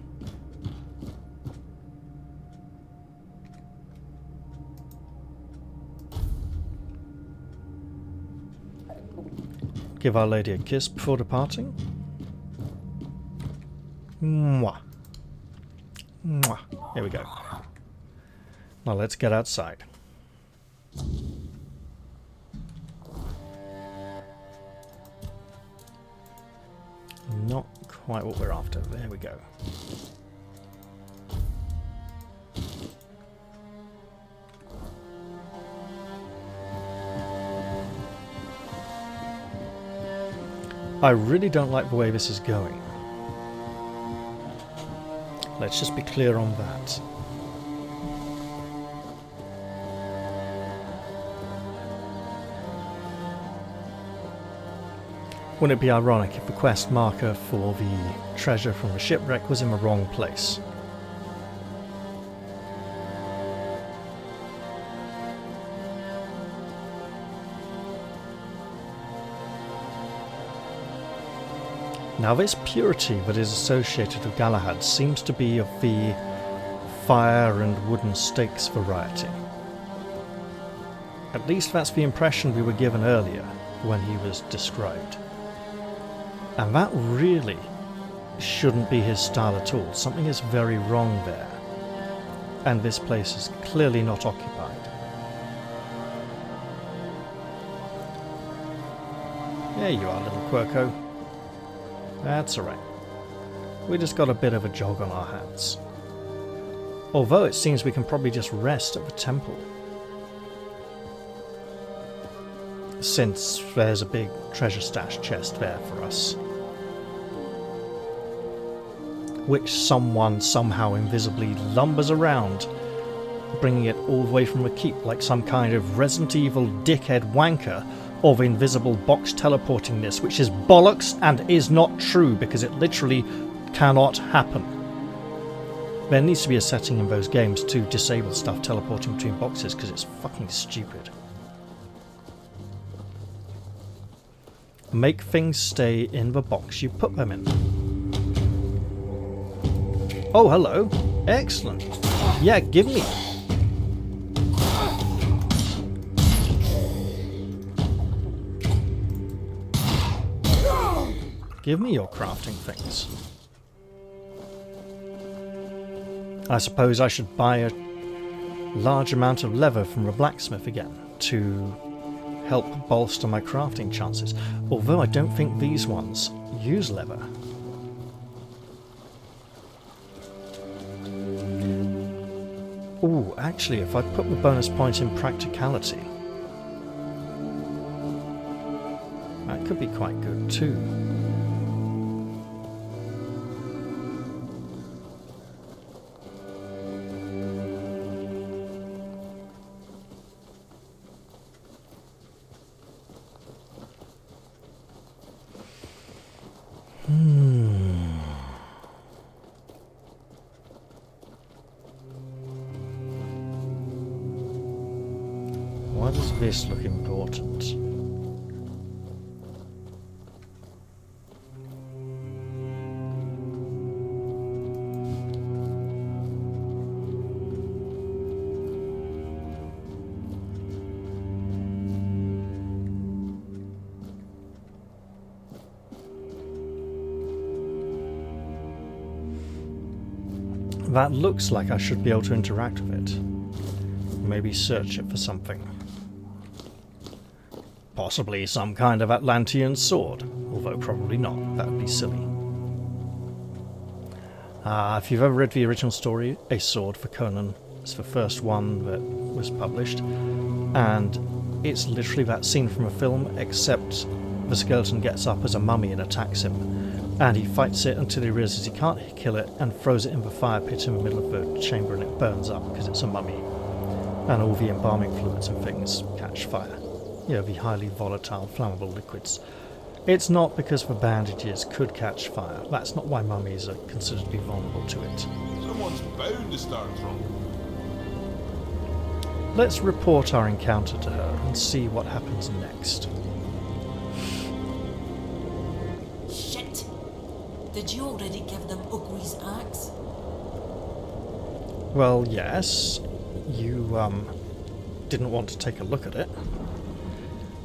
Give Our Lady a kiss before departing. Mwah. Mwah. Here we go. Now let's get outside. Not quite what we're after. There we go. I really don't like the way this is going. Let's just be clear on that. Wouldn't it be ironic if the quest marker for the treasure from the shipwreck was in the wrong place? Now this purity that is associated with Galahad seems to be of the fire and wooden stakes variety. At least that's the impression we were given earlier when he was described. And that really shouldn't be his style at all. Something is very wrong there. And this place is clearly not occupied. There you are, little Quirko. That's alright. We just got a bit of a jog on our hands. Although it seems we can probably just rest at the temple. Since there's a big treasure stash chest there for us. Which someone somehow invisibly lumbers around, bringing it all the way from the keep like some kind of Resident Evil dickhead wanker of invisible box teleporting this, which is bollocks and is not true because it literally cannot happen. There needs to be a setting in those games to disable stuff teleporting between boxes because it's fucking stupid. Make things stay in the box you put them in. Oh, hello. Excellent. Yeah, give me. Give me your crafting things. I suppose I should buy a large amount of leather from the blacksmith again to help bolster my crafting chances. Although I don't think these ones use leather. Ooh, actually, if I put the bonus point in practicality, that could be quite good too. Why does this look important? That looks like I should be able to interact with it. Maybe search it for something. Possibly some kind of Atlantean sword, although probably not. That would be silly. If you've ever read the original story, A Sword for Conan, it's the first one that was published, and it's literally that scene from a film, except the skeleton gets up as a mummy and attacks him. And he fights it until he realizes he can't kill it and throws it in the fire pit in the middle of the chamber, and it burns up because it's a mummy. And all the embalming fluids and things catch fire. You know, the highly volatile, flammable liquids. It's not because the bandages could catch fire. That's not why mummies are considered to be vulnerable to it.
Someone's bound to start drunk.
Let's report our encounter to her and see what happens next.
Shit! Did you already give them Ogwe's axe?
Well, yes. You, didn't want to take a look at it.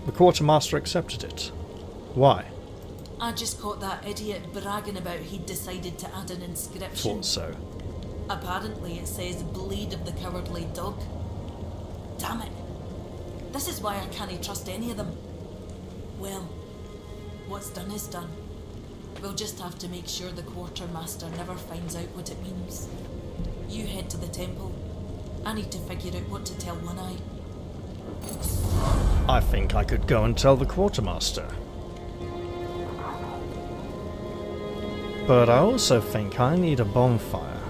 The quartermaster accepted it. Why?
I just caught that idiot bragging about he'd decided to add an inscription.
Thought so.
Apparently it says "Bleed of the Cowardly Dog." Damn it! This is why I can't trust any of them. Well, what's done is done. We'll just have to make sure the quartermaster never finds out what it means. You head to the temple. I need to figure out what to tell One Eye.
I think I could go and tell the quartermaster. But I also think I need a bonfire.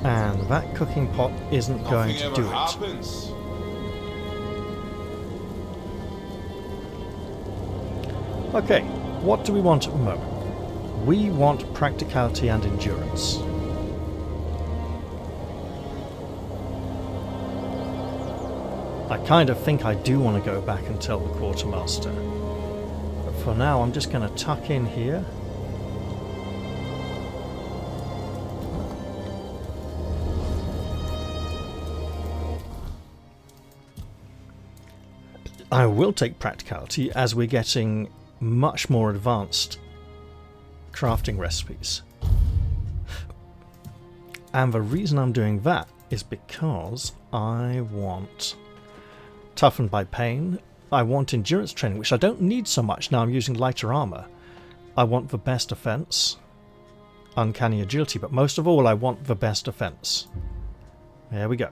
And that cooking pot isn't going to do it.
Happens.
Okay, what do we want at the moment? We want practicality and endurance. I kind of think I do want to go back and tell the quartermaster. But for now, I'm just going to tuck in here. I will take practicality as we're getting much more advanced crafting recipes. And the reason I'm doing that is because I want toughened by pain. I want endurance training, which I don't need so much now I'm using lighter armor. I want the best defense, uncanny agility, but most of all I want the best defense. There we go.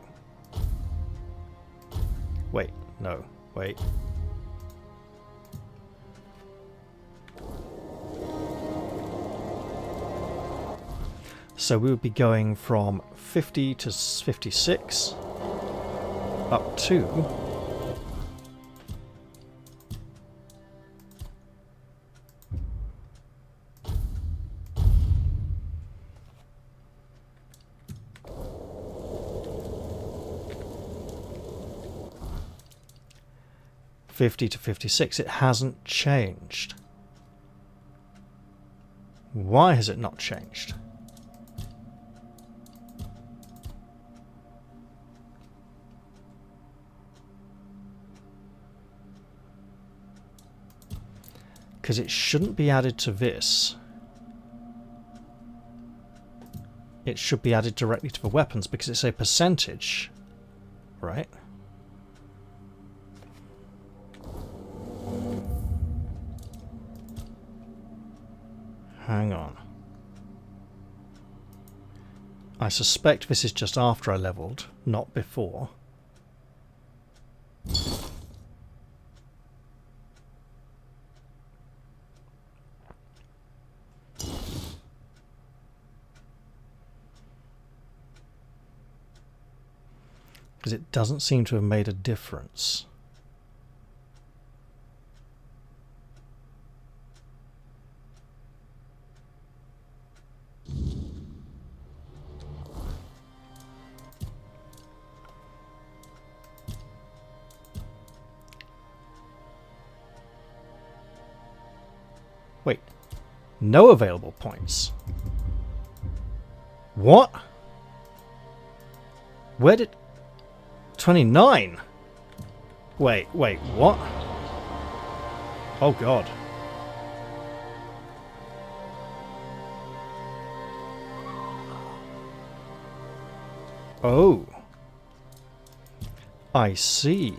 Wait, no, wait. So we would be going from 50 to 56 up to 50 to 56. It hasn't changed. Why has it not changed? Because it shouldn't be added to this. It should be added directly to the weapons because it's a percentage, right? Hang on. I suspect this is just after I leveled, not before. Because it doesn't seem to have made a difference. Wait. No available points. What? Where did... 29? Wait, what? Oh god. Oh. I see.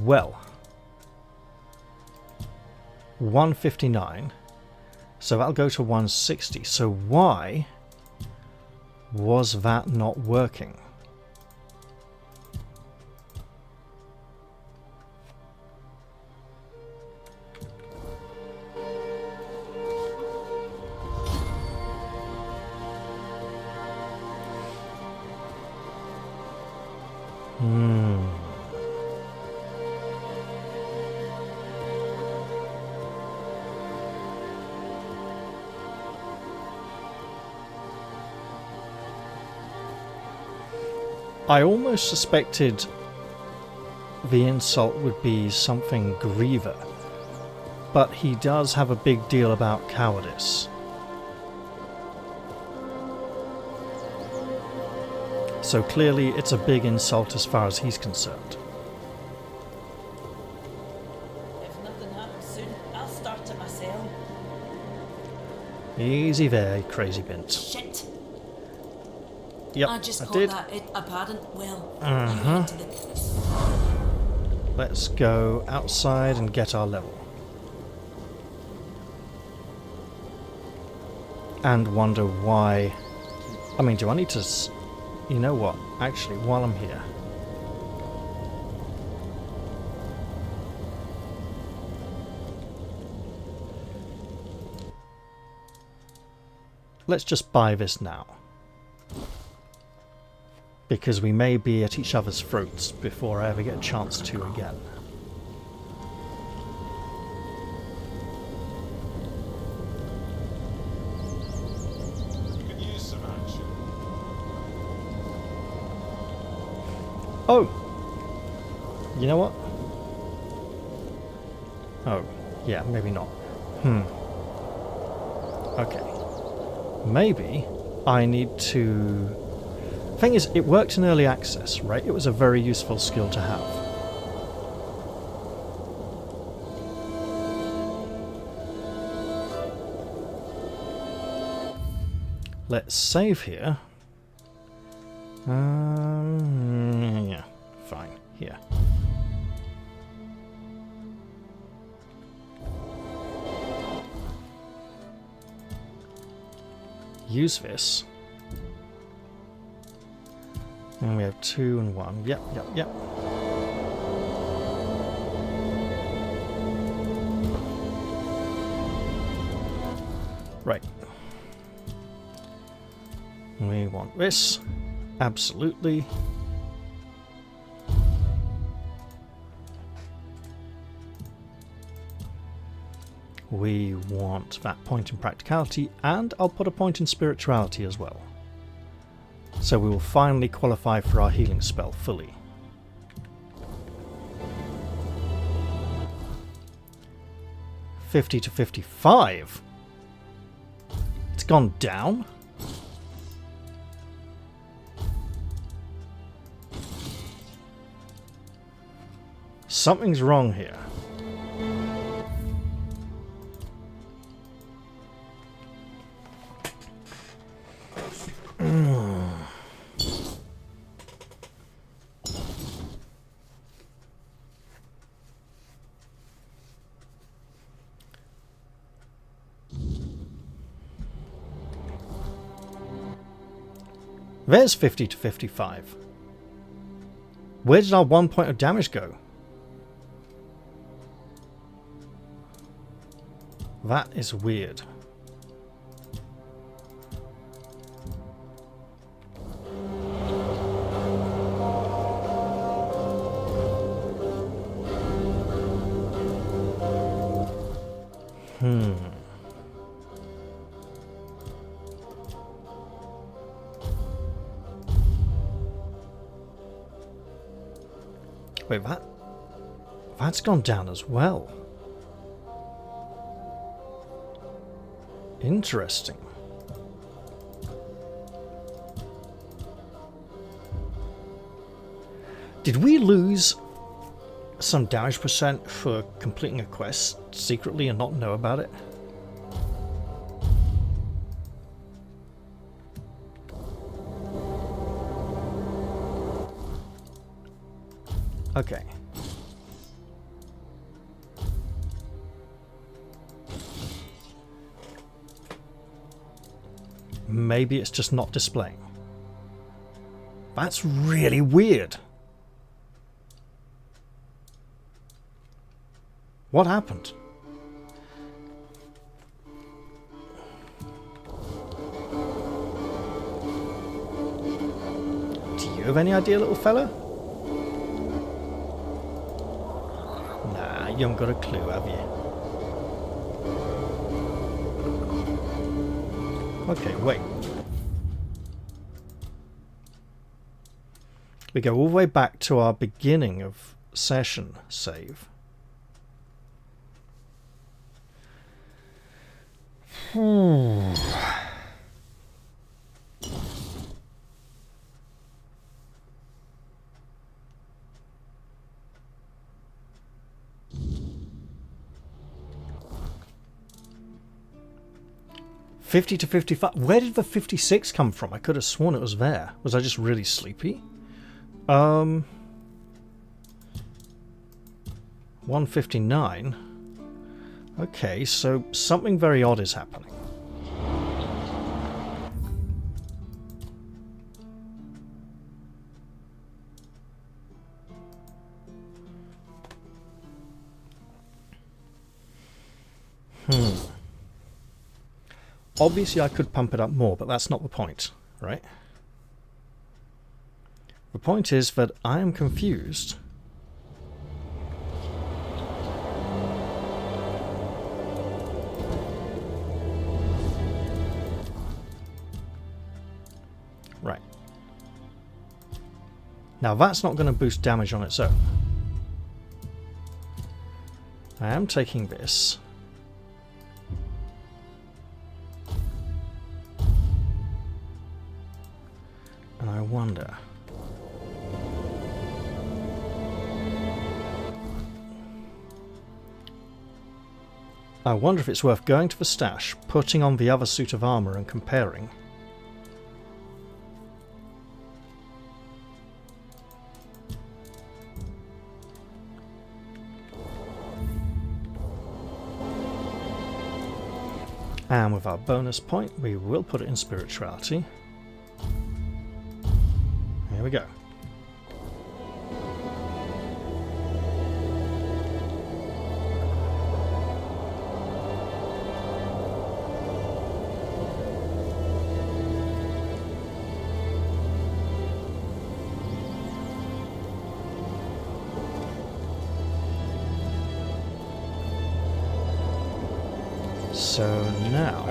Well. 159. So that'll go to 160. So why was that not working? I almost suspected the insult would be something griever, but he does have a big deal about cowardice. So clearly it's a big insult as far as he's concerned.
If nothing happens soon, I'll start it myself.
Easy there, crazy bint.
Shit!
Yep,
I just
I
caught
did.
that apparent. Well,
Uh-huh.
you into the...
Let's go outside and get our level. And wonder why... I mean, do I need to... You know what? Actually, while I'm here... Let's just buy this now. Because we may be at each other's throats before I ever get a chance to again.
Could use some action.
Oh! You know what? Oh, yeah, maybe not. Okay. Maybe I need to... Thing is, it worked in early access, right? It was a very useful skill to have. Let's save here. Yeah, fine. Here. Use this. And we have 2 and 1. Yep. Right. We want this. Absolutely. We want that point in practicality, and I'll put a point in spirituality as well. So we will finally qualify for our healing spell fully. $50 to $55. It's gone down. Something's wrong here. There's 50 to 55. Where did our 1 point of damage go? That is weird. Wait, that's gone down as well. Interesting. Did we lose some damage percent for completing a quest secretly and not know about it? Okay. Maybe it's just not displaying. That's really weird. What happened? Do you have any idea, little fella? Nah, you haven't got a clue, have you? Okay, wait. We go all the way back to our beginning of session save. Hmm. $50 to $55. Where did the 56 come from? I could have sworn it was there. Was I just really sleepy? 159. Okay, so something very odd is happening. Obviously I could pump it up more, but that's not the point, right? The point is that I am confused. Right. Now that's not going to boost damage on its own. I am taking this. And I wonder... if it's worth going to the stash, putting on the other suit of armour and comparing. And with our bonus point, we will put it in spirituality. Here we go. So now...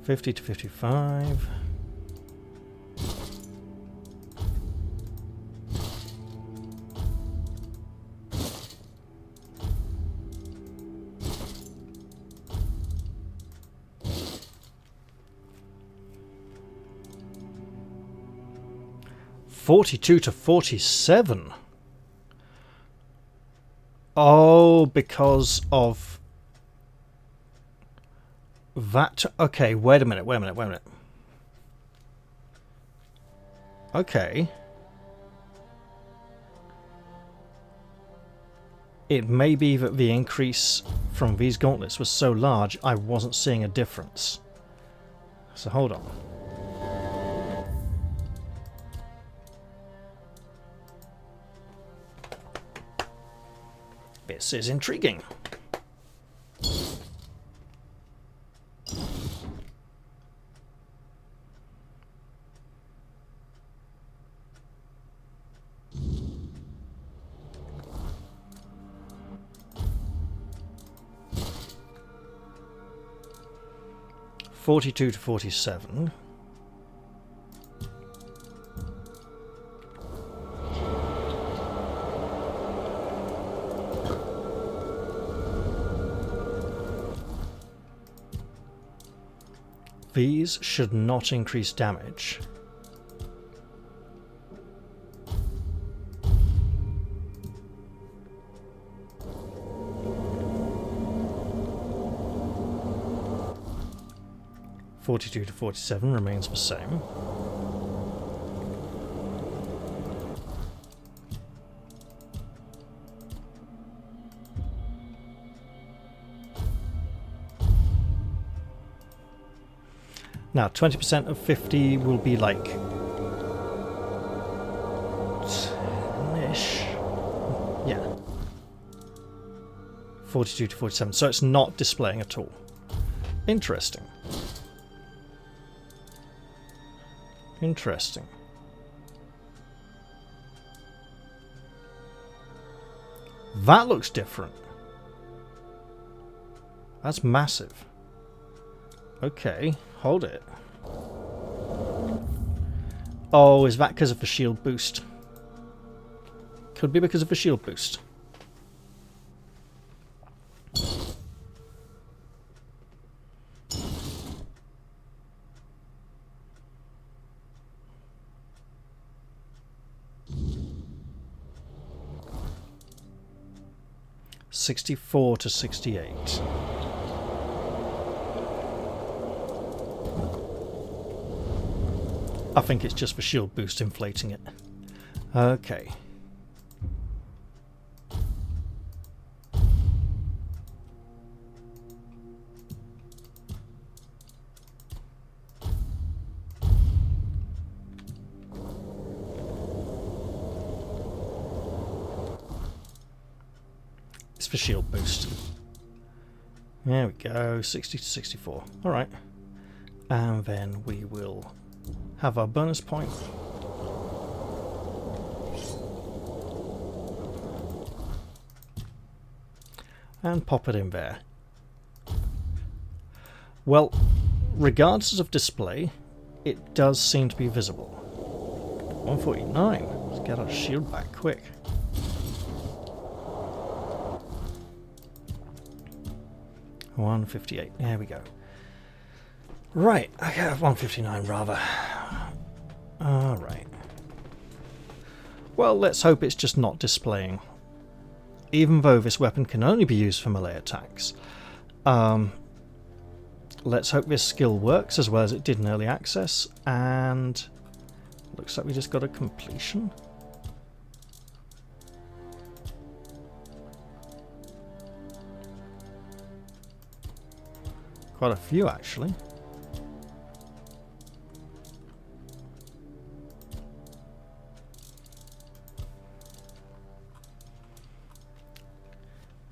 $50 to $55. $42 to $47. Oh, because of that. Okay, wait a minute. Okay. It may be that the increase from these gauntlets was so large I wasn't seeing a difference. So hold on. This is intriguing. 42 to 47. These should not increase damage. (42 to 47) remains the same. Now, 20% of 50 will be like 10-ish. Yeah. 42 to 47. So it's not displaying at all. Interesting. Interesting. That looks different. That's massive. Okay, hold it. Oh, is that because of the shield boost? Could be because of the shield boost. (64 to 68). I think it's just the shield boost inflating it. Okay. It's for shield boost. There we go, 60 to 64. Alright. And then we will have our bonus point. And pop it in there. Well, regardless of display, it does seem to be visible. 149. Let's get our shield back quick. $158. There we go. Right, I have 159 rather. Alright. Well, let's hope it's just not displaying. Even though this weapon can only be used for melee attacks. Let's hope this skill works as well as it did in early access. And looks like we just got a completion. Quite a few, actually.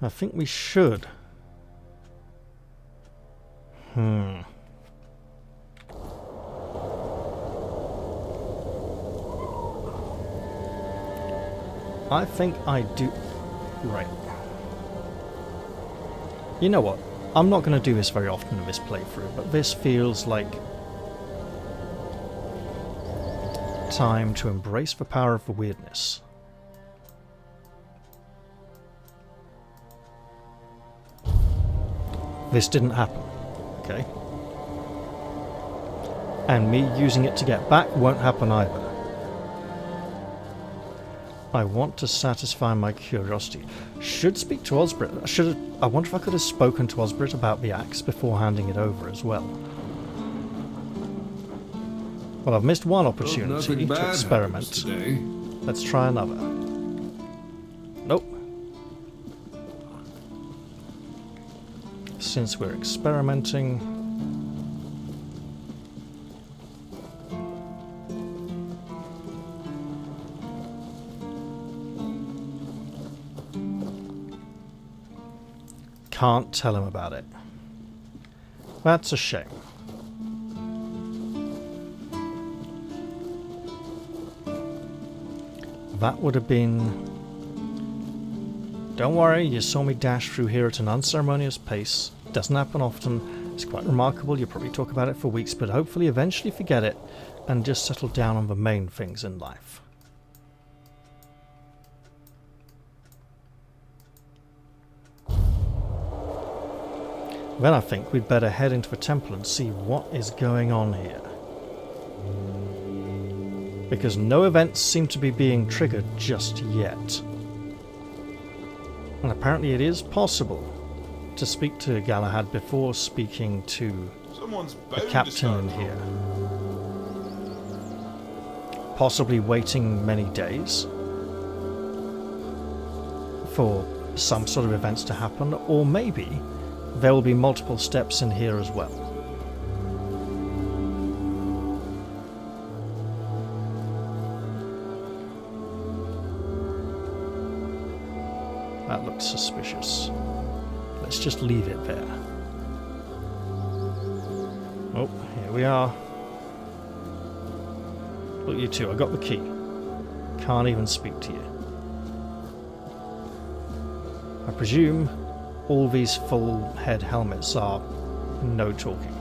I think we should. I think I do. Right. You know what? I'm not going to do this very often in this playthrough, but this feels like time to embrace the power of the weirdness. This didn't happen, okay? And me using it to get back won't happen either. I want to satisfy my curiosity. Should speak to Osbrit. I wonder if I could have spoken to Osbrit about the axe before handing it over as well. Well, I've missed one opportunity to experiment. Let's try another. Nope. Since we're experimenting, can't tell him about it. That's a shame. That would have been... Don't worry, you saw me dash through here at an unceremonious pace. Doesn't happen often, It's quite remarkable. You'll probably talk about it for weeks, but hopefully eventually forget it and just settle down on the main things in life. Then I think we'd better head into the temple and see what is going on here. Because no events seem to be being triggered just yet. And apparently it is possible to speak to Galahad before speaking to the captain in here. Possibly waiting many days for some sort of events to happen, or maybe there will be multiple steps in here as well. That looks suspicious. Let's just leave it there. Oh, here we are. Look, you two, I got the key. Can't even speak to you. I presume all these full head helmets are no talking.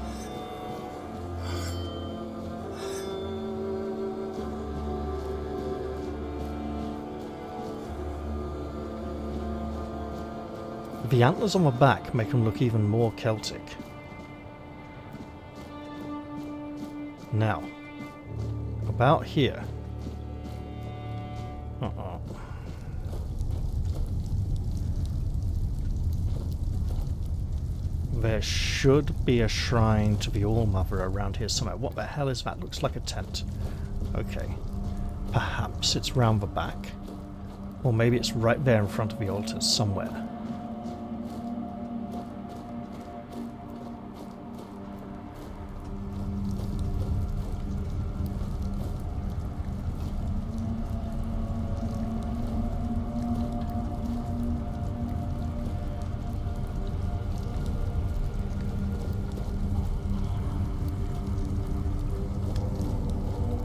The antlers on the back make them look even more Celtic. Now, about here. There should be a shrine to the All-Mother around here somewhere. What the hell is that? Looks like a tent. Okay. Perhaps it's round the back. Or maybe it's right there in front of the altars somewhere.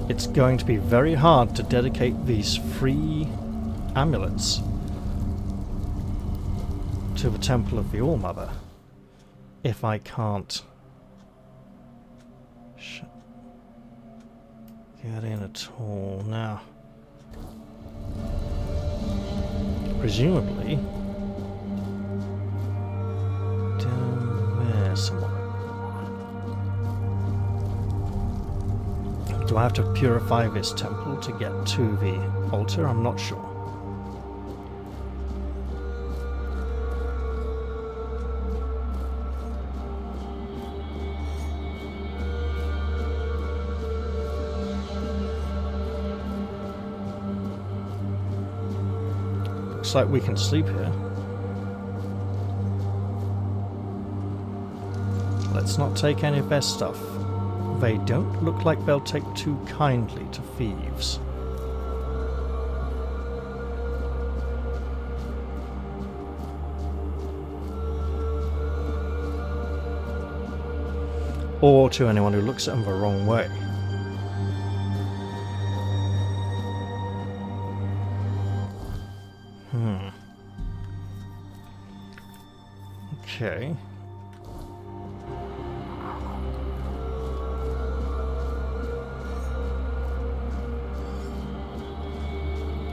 It's going to be very hard to dedicate these free amulets to the Temple of the All-Mother if I can't get in at all. Now, presumably down there somewhere. Do I have to purify this temple to get to the altar? I'm not sure. Looks like we can sleep here. Let's not take any of their stuff. They don't look like they'll take too kindly to thieves. Or to anyone who looks at them the wrong way. Okay.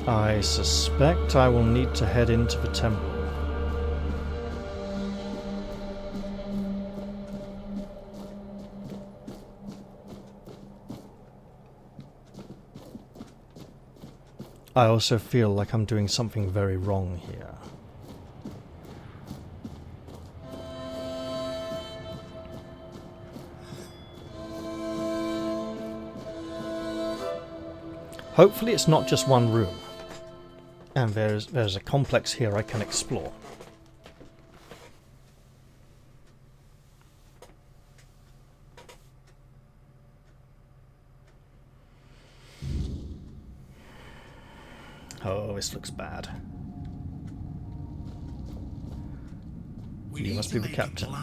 I suspect I will need to head into the temple. I also feel like I'm doing something very wrong here. Hopefully it's not just one room. And there's a complex here I can explore. Oh, this looks bad. You must be the captain.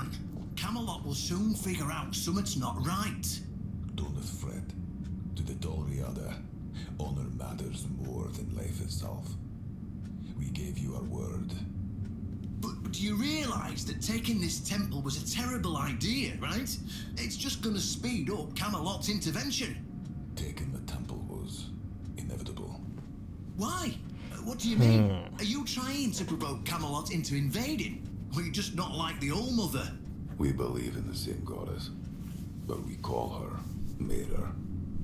Camelot will soon figure out something's not right.
Don't fret. To the Dalriada, honor matters more than life itself. We gave you our word.
But But do you realise that taking this temple was a terrible idea, right? It's just gonna speed up Camelot's intervention.
Taking the temple was inevitable.
Why? What do you mean? Are you trying to provoke Camelot into invading? Or you just not like the All Mother?
We believe in the same goddess, but we call her Mater.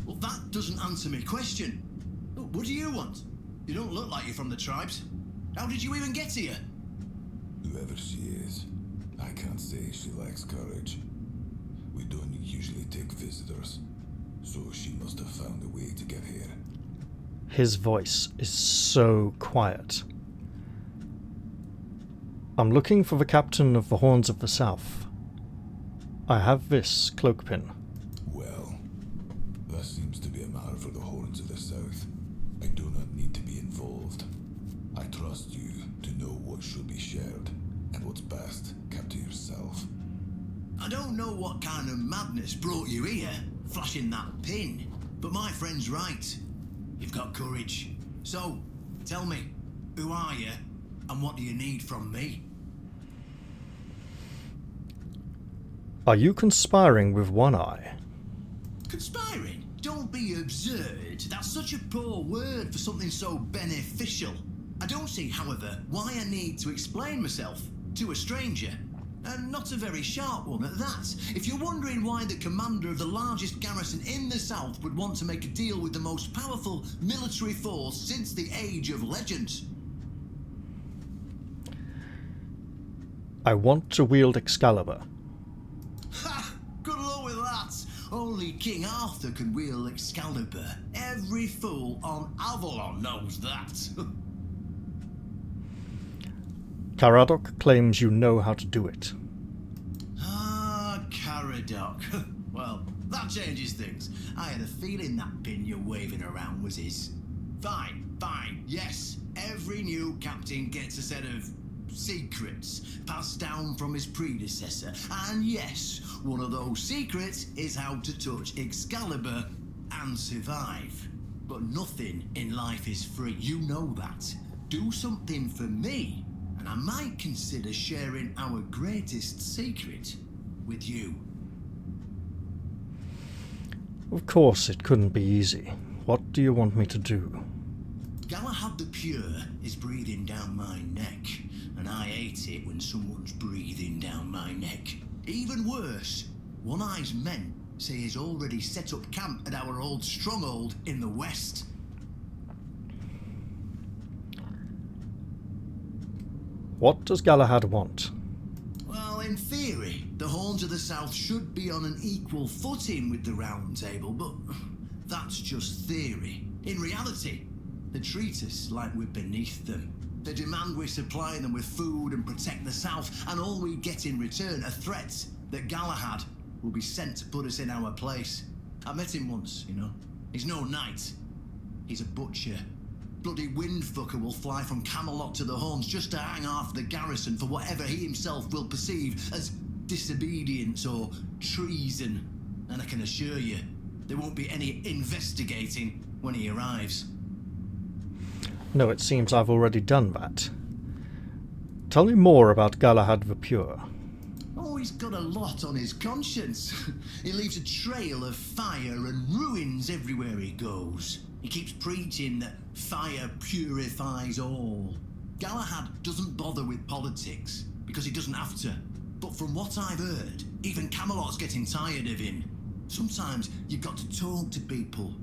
Well, that doesn't answer my question. What do you want? You don't look like you're from the tribes. How did you even get here?
Whoever she is, I can't say she lacks courage. We don't usually take visitors, so she must have found a way to get here.
His voice is so quiet. I'm looking for the captain of the Horns of the South. I have this cloak pin.
Well, that seems to be a matter for the Horns of the South. I do not need to be involved. I trust you to know what should be shared, and what's best kept to yourself.
I don't know what kind of madness brought you here, flashing that pin, but my friend's right. You've got courage. So, tell me, who are you, and what do you need from me?
Are you conspiring with One Eye?
Conspiring? Don't be absurd. That's such a poor word for something so beneficial. I don't see, however, why I need to explain myself to a stranger. And not a very sharp one at that. If you're wondering why the commander of the largest garrison in the south would want to make a deal with the most powerful military force since the Age of Legends.
I want to wield Excalibur.
Ha! Good luck with that. Only King Arthur can wield Excalibur. Every fool on Avalon knows that.
Caradoc claims you know how to do it.
Ah, Caradoc. Well, that changes things. I had a feeling that pin you're waving around was his. Fine, yes. Every new captain gets a set of secrets passed down from his predecessor. And yes, one of those secrets is how to touch Excalibur and survive. But nothing in life is free. You know that. Do something for me, and I might consider sharing our greatest secret with you.
Of course, it couldn't be easy. What do you want me to do?
Galahad the Pure is breathing down my neck, and I hate it when someone's breathing down my neck. Even worse, One Eye's men say he's already set up camp at our old stronghold in the west.
What does Galahad want?
Well, in theory, the Horns of the South should be on an equal footing with the Round Table, but that's just theory. In reality, they treat us like we're beneath them. They demand we supply them with food and protect the South, and all we get in return are threats that Galahad will be sent to put us in our place. I met him once, you know. He's no knight. He's a butcher. Bloody windfucker will fly from Camelot to the Horns just to hang half the garrison for whatever he himself will perceive as disobedience or treason. And I can assure you, there won't be any investigating when he arrives.
No, it seems I've already done that. Tell me more about Galahad the Pure.
Oh, he's got a lot on his conscience. He leaves a trail of fire and ruins everywhere he goes. He keeps preaching that fire purifies all. Galahad doesn't bother with politics, because he doesn't have to. But from what I've heard, even Camelot's getting tired of him. Sometimes you've got to talk to people.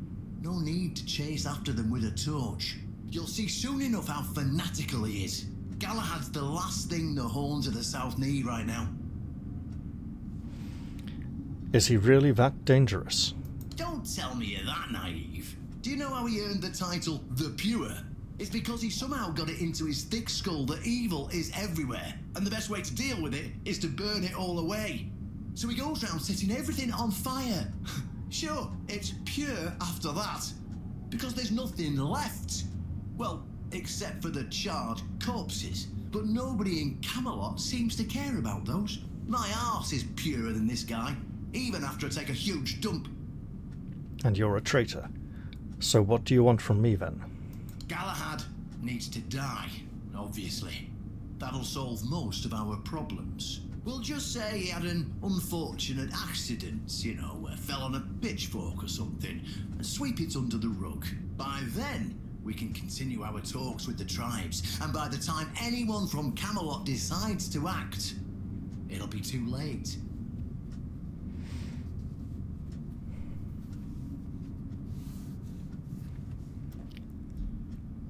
No need to chase after them with a torch. You'll see soon enough how fanatical he is. Galahad's the last thing the Horns of the South need right now.
Is he really that dangerous?
Don't tell me you're that naive. Do you know how he earned the title The Pure? It's because he somehow got it into his thick skull that evil is everywhere, and the best way to deal with it is to burn it all away. So he goes round setting everything on fire. Sure, it's pure after that, because there's nothing left. Well, except for the charred corpses. But nobody in Camelot seems to care about those. My arse is purer than this guy, even after I take a huge dump.
And you're a traitor. So what do you want from me then?
Galahad needs to die, obviously. That'll solve most of our problems. We'll just say he had an unfortunate accident, you know, fell on a pitchfork or something, and sweep it under the rug. By then, we can continue our talks with the tribes, and by the time anyone from Camelot decides to act, it'll be too late.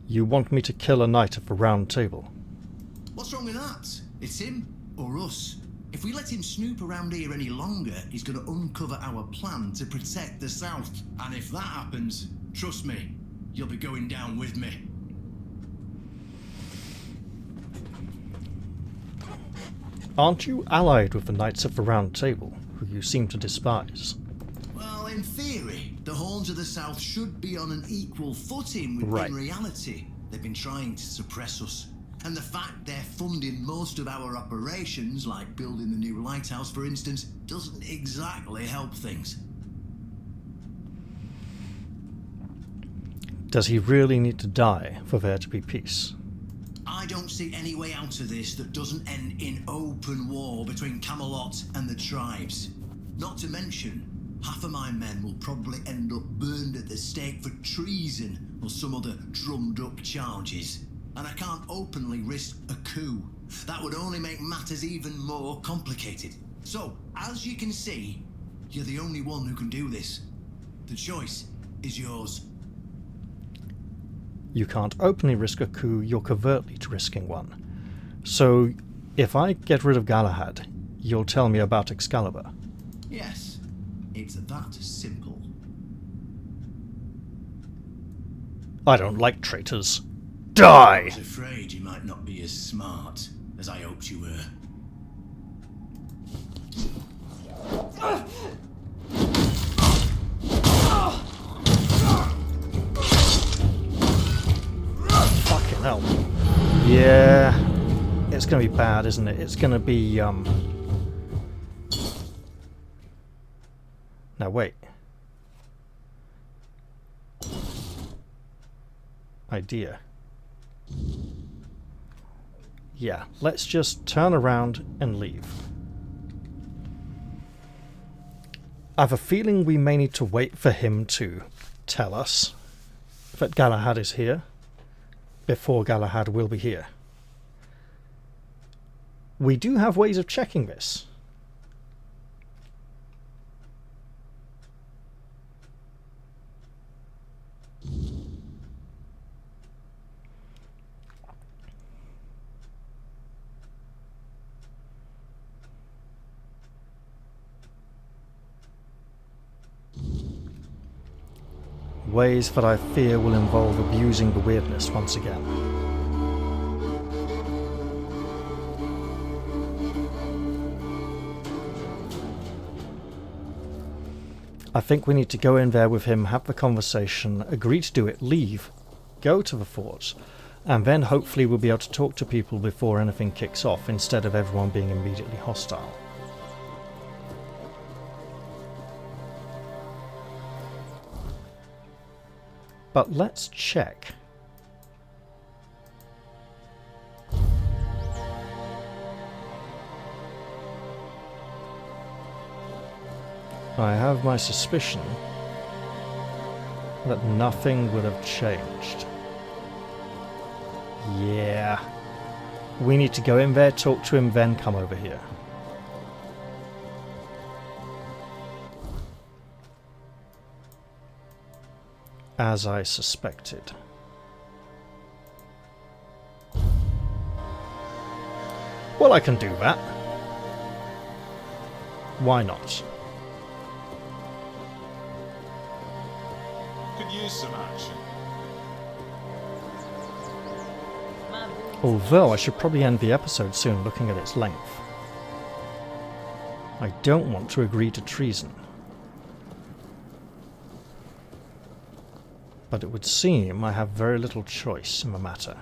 You want me to kill a knight of the Round Table?
What's wrong with that? It's him or us. If we let him snoop around here any longer, he's going to uncover our plan to protect the South. And if that happens, trust me, you'll be going down with me.
Aren't you allied with the Knights of the Round Table, who you seem to despise?
Well, in theory, the Horns of the South should be on an equal footing with
Right.
in reality. They've been trying to suppress us. And the fact they're funding most of our operations, like building the new lighthouse for instance, doesn't exactly help things.
Does he really need to die for there to be peace?
I don't see any way out of this that doesn't end in open war between Camelot and the tribes. Not to mention, half of my men will probably end up burned at the stake for treason or some other drummed up charges. And I can't openly risk a coup. That would only make matters even more complicated. So, as you can see, you're the only one who can do this. The choice is yours.
You can't openly risk a coup, you're covertly risking one. So, if I get rid of Galahad, you'll tell me about Excalibur?
Yes, it's that simple.
I don't like traitors. Die!
I was afraid you might not be as smart as I hoped you were.
Fucking hell. Yeah, it's gonna be bad, isn't it? It's gonna be, Now wait. Idea. Yeah, let's just turn around and leave. I have a feeling we may need to wait for him to tell us that Galahad is here before Galahad will be here. We do have ways of checking this. Ways that I fear will involve abusing the wyrdness once again. I think we need to go in there with him, have the conversation, agree to do it, leave, go to the fort, and then hopefully we'll be able to talk to people before anything kicks off, instead of everyone being immediately hostile. But let's check. I have my suspicion that nothing would have changed. Yeah. We need to go in there, talk to him, then come over here. As I suspected. Well, I can do that. Why not?
Could use some action.
Although I should probably end the episode soon, looking at its length. I don't want to agree to treason. But it would seem I have very little choice in the matter.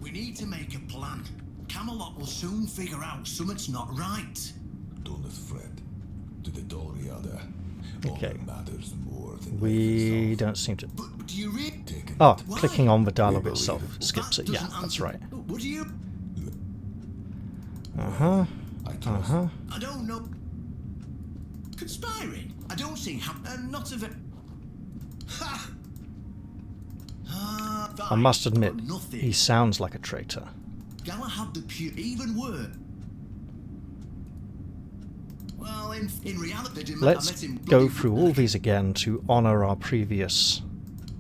We need to make a plan. Camelot will soon figure out something's not right.
Don't fret. To the Doriada.
Okay.
All that matters more than
We don't seem to...
But do you read?
take it.
Oh,
Why?
clicking on the dialogue
We
itself
believe it.
skips it. Yeah,
Doesn't
that's
answer-
right.
Would you?
Uh-huh.
I trust.
Uh-huh.
I don't know. Conspiring? I don't see how. Not of it. Ha!
I must admit,
nothing.
he sounds like a traitor.
Galahad the Pure, even worse. Well, in reality, I
Let's
met him
go
bloody-
through all these again to honour our previous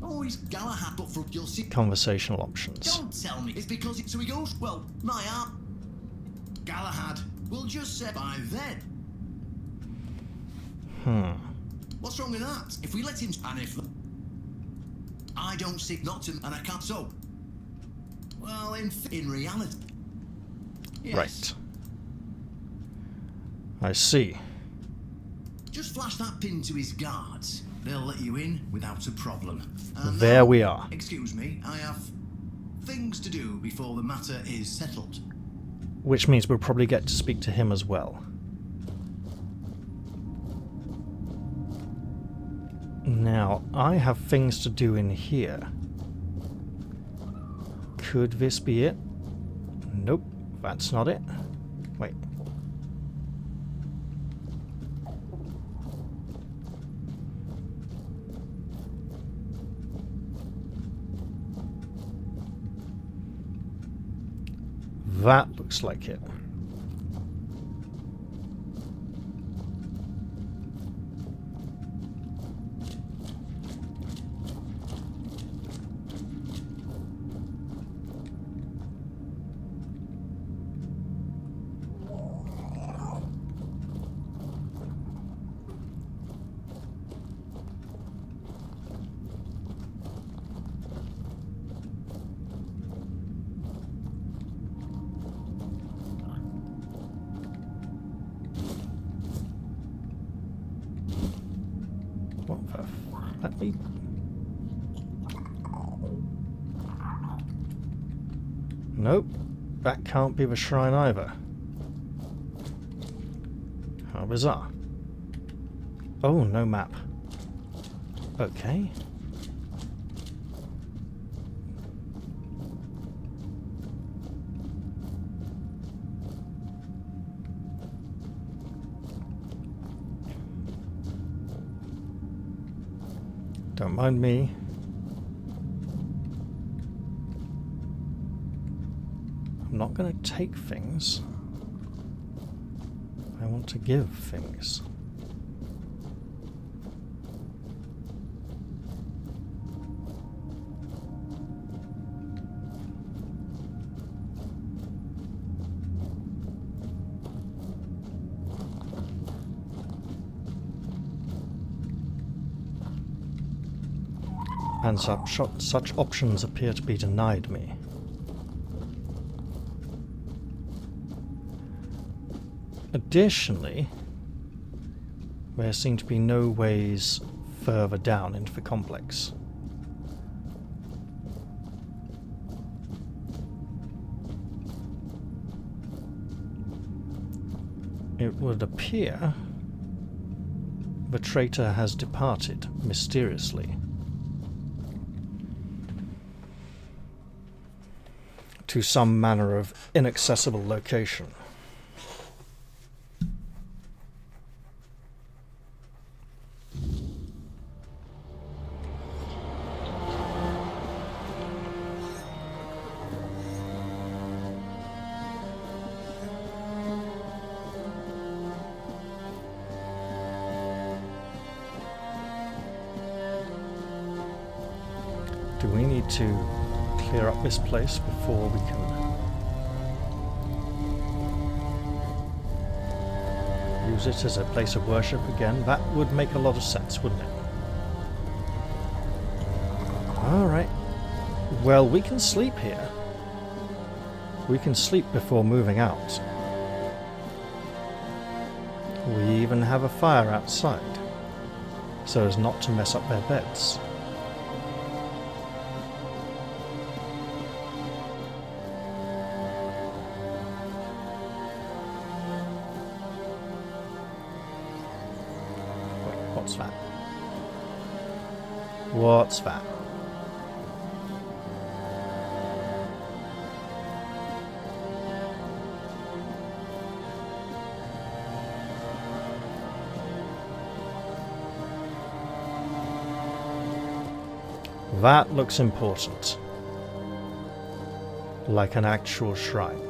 Oh, he's Galahad, but for you'll see.
conversational options.
Don't tell me it's because so he goes. Well, my aunt Galahad will just say by then. What's wrong with that? If we let him, and if I don't see not him, and I can't. So, well, in reality, yes.
Right. I see.
Just flash that pin to his guards. They'll let you in without a problem. And
There
now,
we are.
Excuse me, I have things to do before the matter is settled.
Which means we'll probably get to speak to him as well. Now, I have things to do in here. Could this be it? Nope, that's not it. Wait. That looks like it. What the? Let me. Nope, that can't be the shrine either. How bizarre. Oh, no map. Okay. Don't mind me. I'm not going to take things. I want to give things. And such options appear to be denied me. Additionally, there seem to be no ways further down into the complex. It would appear the traitor has departed mysteriously to some manner of inaccessible location. Do we need to clear up this place before we can use it as a place of worship again? That would make a lot of sense, wouldn't it? Alright. Well, we can sleep here. We can sleep before moving out. We even have a fire outside, so as not to mess up their beds. What's that? What's that? That looks important. Like an actual shrine.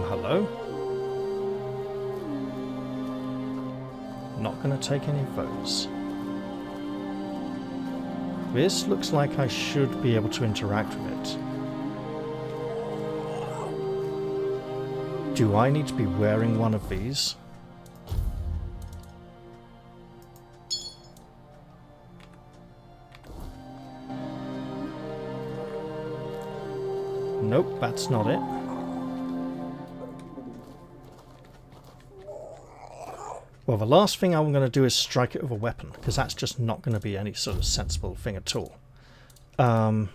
Hello? Not gonna take any of those. This looks like I should be able to interact with it. Do I need to be wearing one of these? Nope, that's not it. Well, the last thing I'm going to do is strike it with a weapon, because that's just not going to be any sort of sensible thing at all. There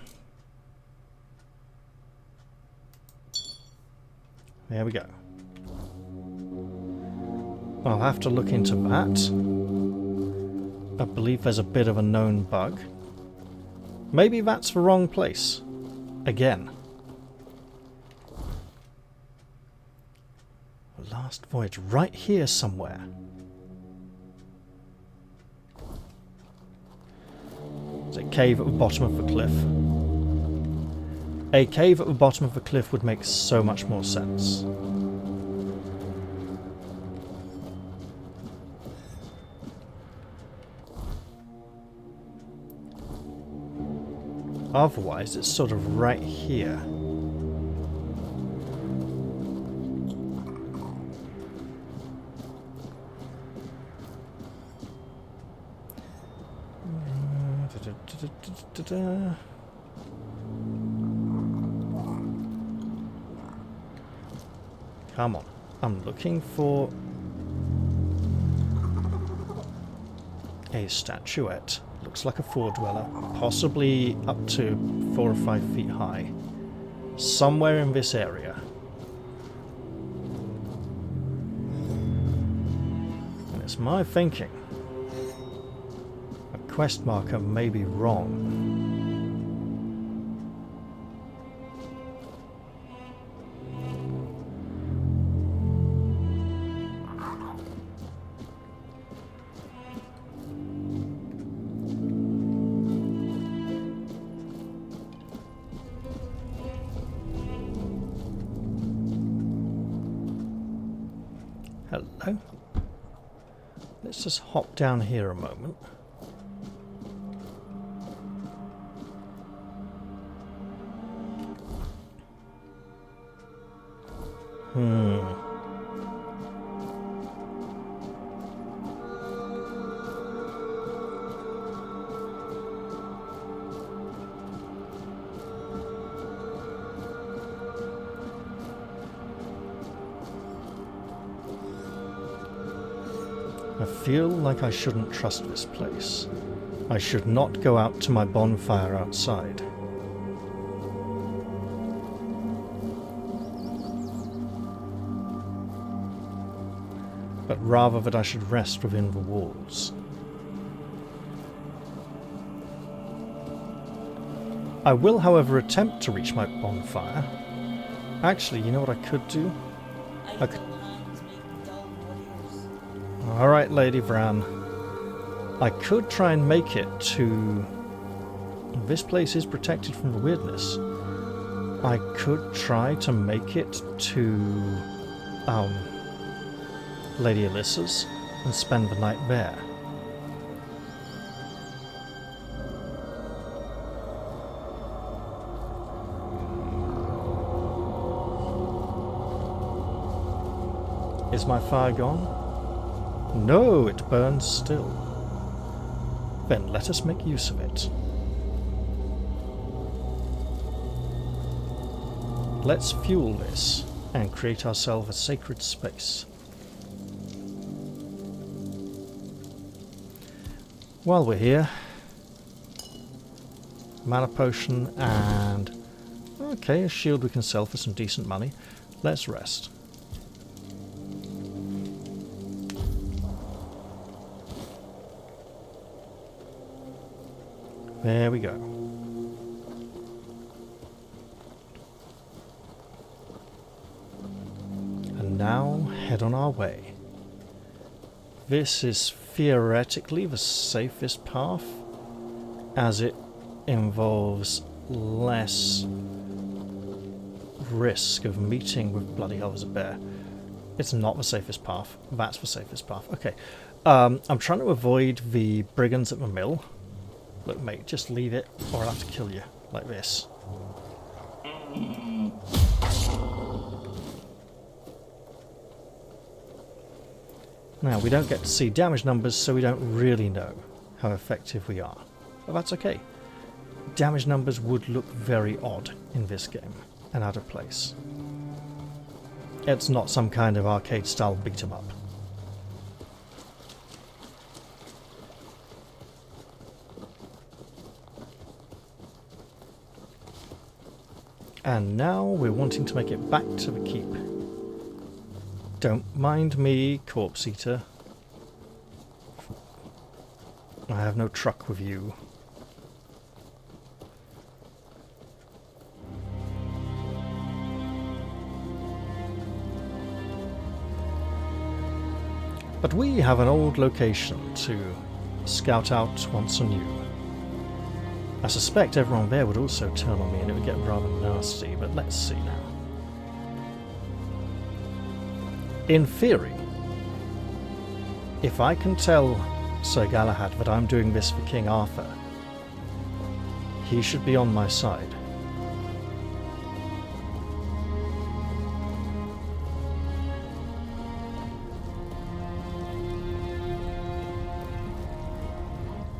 we go. I'll have to look into that. I believe there's a bit of a known bug. Maybe that's the wrong place. Again. Last voyage, right here somewhere. There's a cave at the bottom of the cliff. A cave at the bottom of the cliff would make so much more sense. Otherwise, it's sort of right here. Come on, I'm looking for a statuette. Looks like a floor dweller, possibly up to 4 or 5 feet high. Somewhere in this area. And it's my thinking. A quest marker may be wrong. Hello. Let's just hop down here a moment. I feel like I shouldn't trust this place. I should not go out to my bonfire outside. But rather that I should rest within the walls. I will, however, attempt to reach my bonfire. Actually, you know what I could do? I could... Alright, Lady Vran. I could try and make it to... This place is protected from the weirdness. I could try to make it to... Lady Alyssa's and spend the night there. Is my fire gone? No, it burns still. Then let us make use of it. Let's fuel this and create ourselves a sacred space. While we're here, mana potion and okay, a shield we can sell for some decent money. Let's rest. There we go. And now head on our way. This is theoretically the safest path, as it involves less risk of meeting with bloody hell as a bear. It's not the safest path. That's the safest path. Okay. I'm trying to avoid the brigands at the mill. Look, mate, just leave it, or I'll have to kill you, like this. Now, we don't get to see damage numbers, so we don't really know how effective we are. But that's okay. Damage numbers would look very odd in this game, and out of place. It's not some kind of arcade-style beat-em-up. And now we're wanting to make it back to the keep. Don't mind me, corpse eater. I have no truck with you. But we have an old location to scout out once anew. I suspect everyone there would also turn on me and it would get rather nasty, but let's see now. In theory, if I can tell Sir Galahad that I'm doing this for King Arthur, he should be on my side.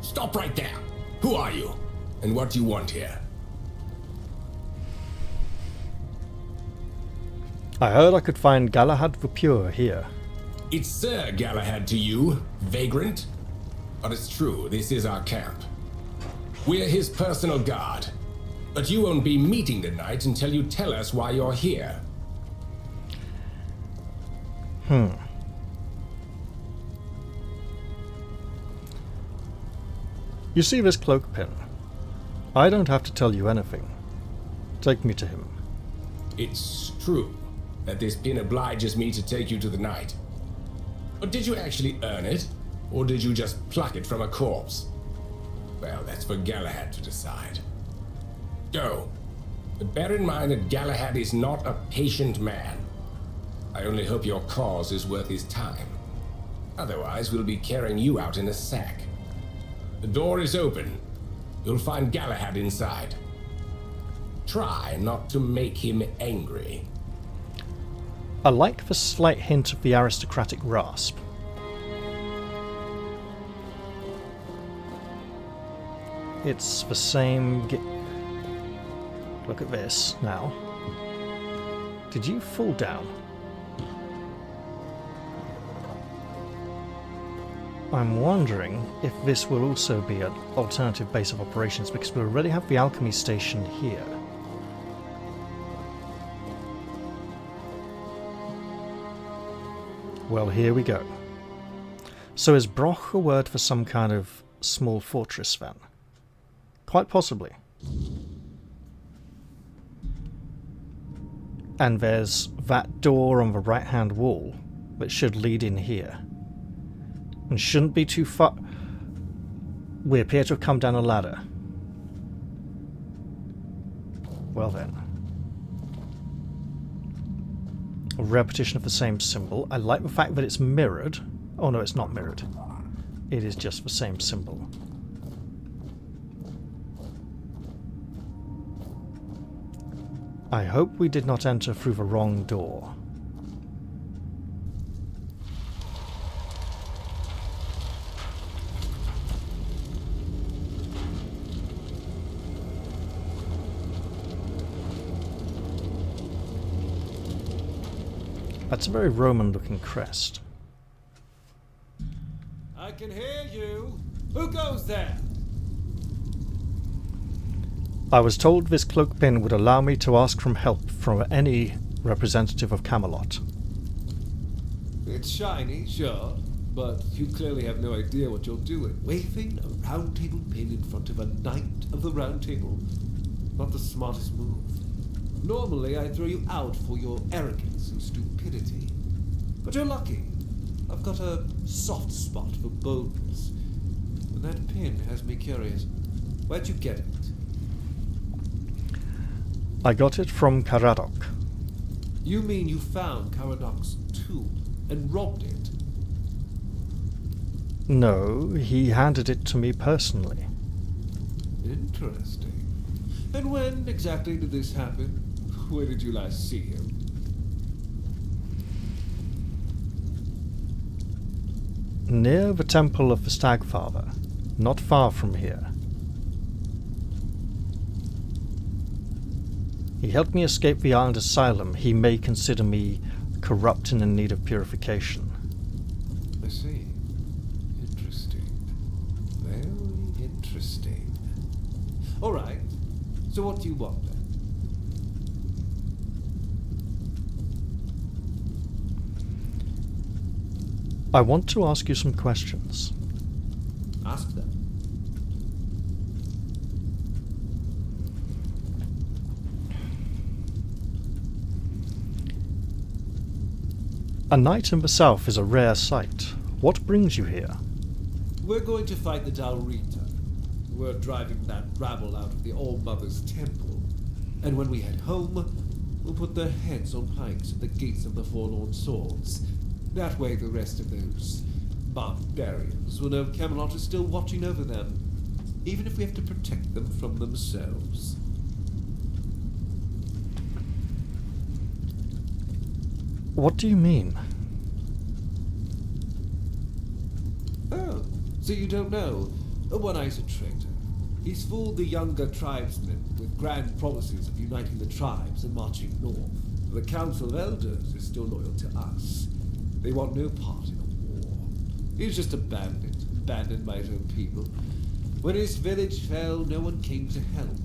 Stop right there! Who are you? And what do you want here?
I heard I could find Galahad the Pure here.
It's Sir Galahad to you, vagrant. But it's true, this is our camp. We're his personal guard. But you won't be meeting tonight until you tell us why you're here.
You see this cloak pin? I don't have to tell you anything. Take me to him.
It's true that this pin obliges me to take you to the knight. But did you actually earn it? Or did you just pluck it from a corpse? Well, that's for Galahad to decide. Go. But bear in mind that Galahad is not a patient man. I only hope your cause is worth his time. Otherwise, we'll be carrying you out in a sack. The door is open. You'll find Galahad inside. Try not to make him angry.
I like the slight hint of the aristocratic rasp. It's the same... Look at this, now. Did you fall down? I'm wondering if this will also be an alternative base of operations, because we already have the alchemy station here. Well, here we go. So is Broch a word for some kind of small fortress then? Quite possibly. And there's that door on the right-hand wall that should lead in here. And shouldn't be too far. We appear to have come down a ladder. Well then. A repetition of the same symbol. I like the fact that it's mirrored. Oh no, it's not mirrored. It is just the same symbol. I hope we did not enter through the wrong door. That's a very Roman-looking crest.
I can hear you. Who goes there?
I was told this cloak pin would allow me to ask for help from any representative of Camelot.
It's shiny, sure, but you clearly have no idea what you're doing. Waving a round table pin in front of a knight of the round table. Not the smartest move. Normally, I'd throw you out for your arrogance and stupidity. But you're lucky. I've got a soft spot for boldness. And that pin has me curious. Where'd you get it?
I got it from Caradoc.
You mean you found Caradoc's tomb and robbed it?
No, he handed it to me personally.
Interesting. And when exactly did this happen? Where did you last see him?
Near the Temple of the Stagfather, not far from here. He helped me escape the island asylum. He may consider me corrupt and in need of purification.
I see. Interesting. Very interesting. All right. So what do you want then?
I want to ask you some questions.
Ask them.
A night in the south is a rare sight. What brings you here?
We're going to fight the Dalrita. We're driving that rabble out of the All-Mother's temple. And when we head home, we'll put their heads on pikes at the gates of the Forlorn Swords. That way the rest of those barbarians will know Camelot is still watching over them, even if we have to protect them from themselves.
What do you mean?
Oh, so you don't know? One-Eye's a traitor. He's fooled the younger tribesmen with grand promises of uniting the tribes and marching north. The Council of Elders is still loyal to us. They want no part in a war. He's just a bandit, abandoned by his own people. When his village fell, no one came to help.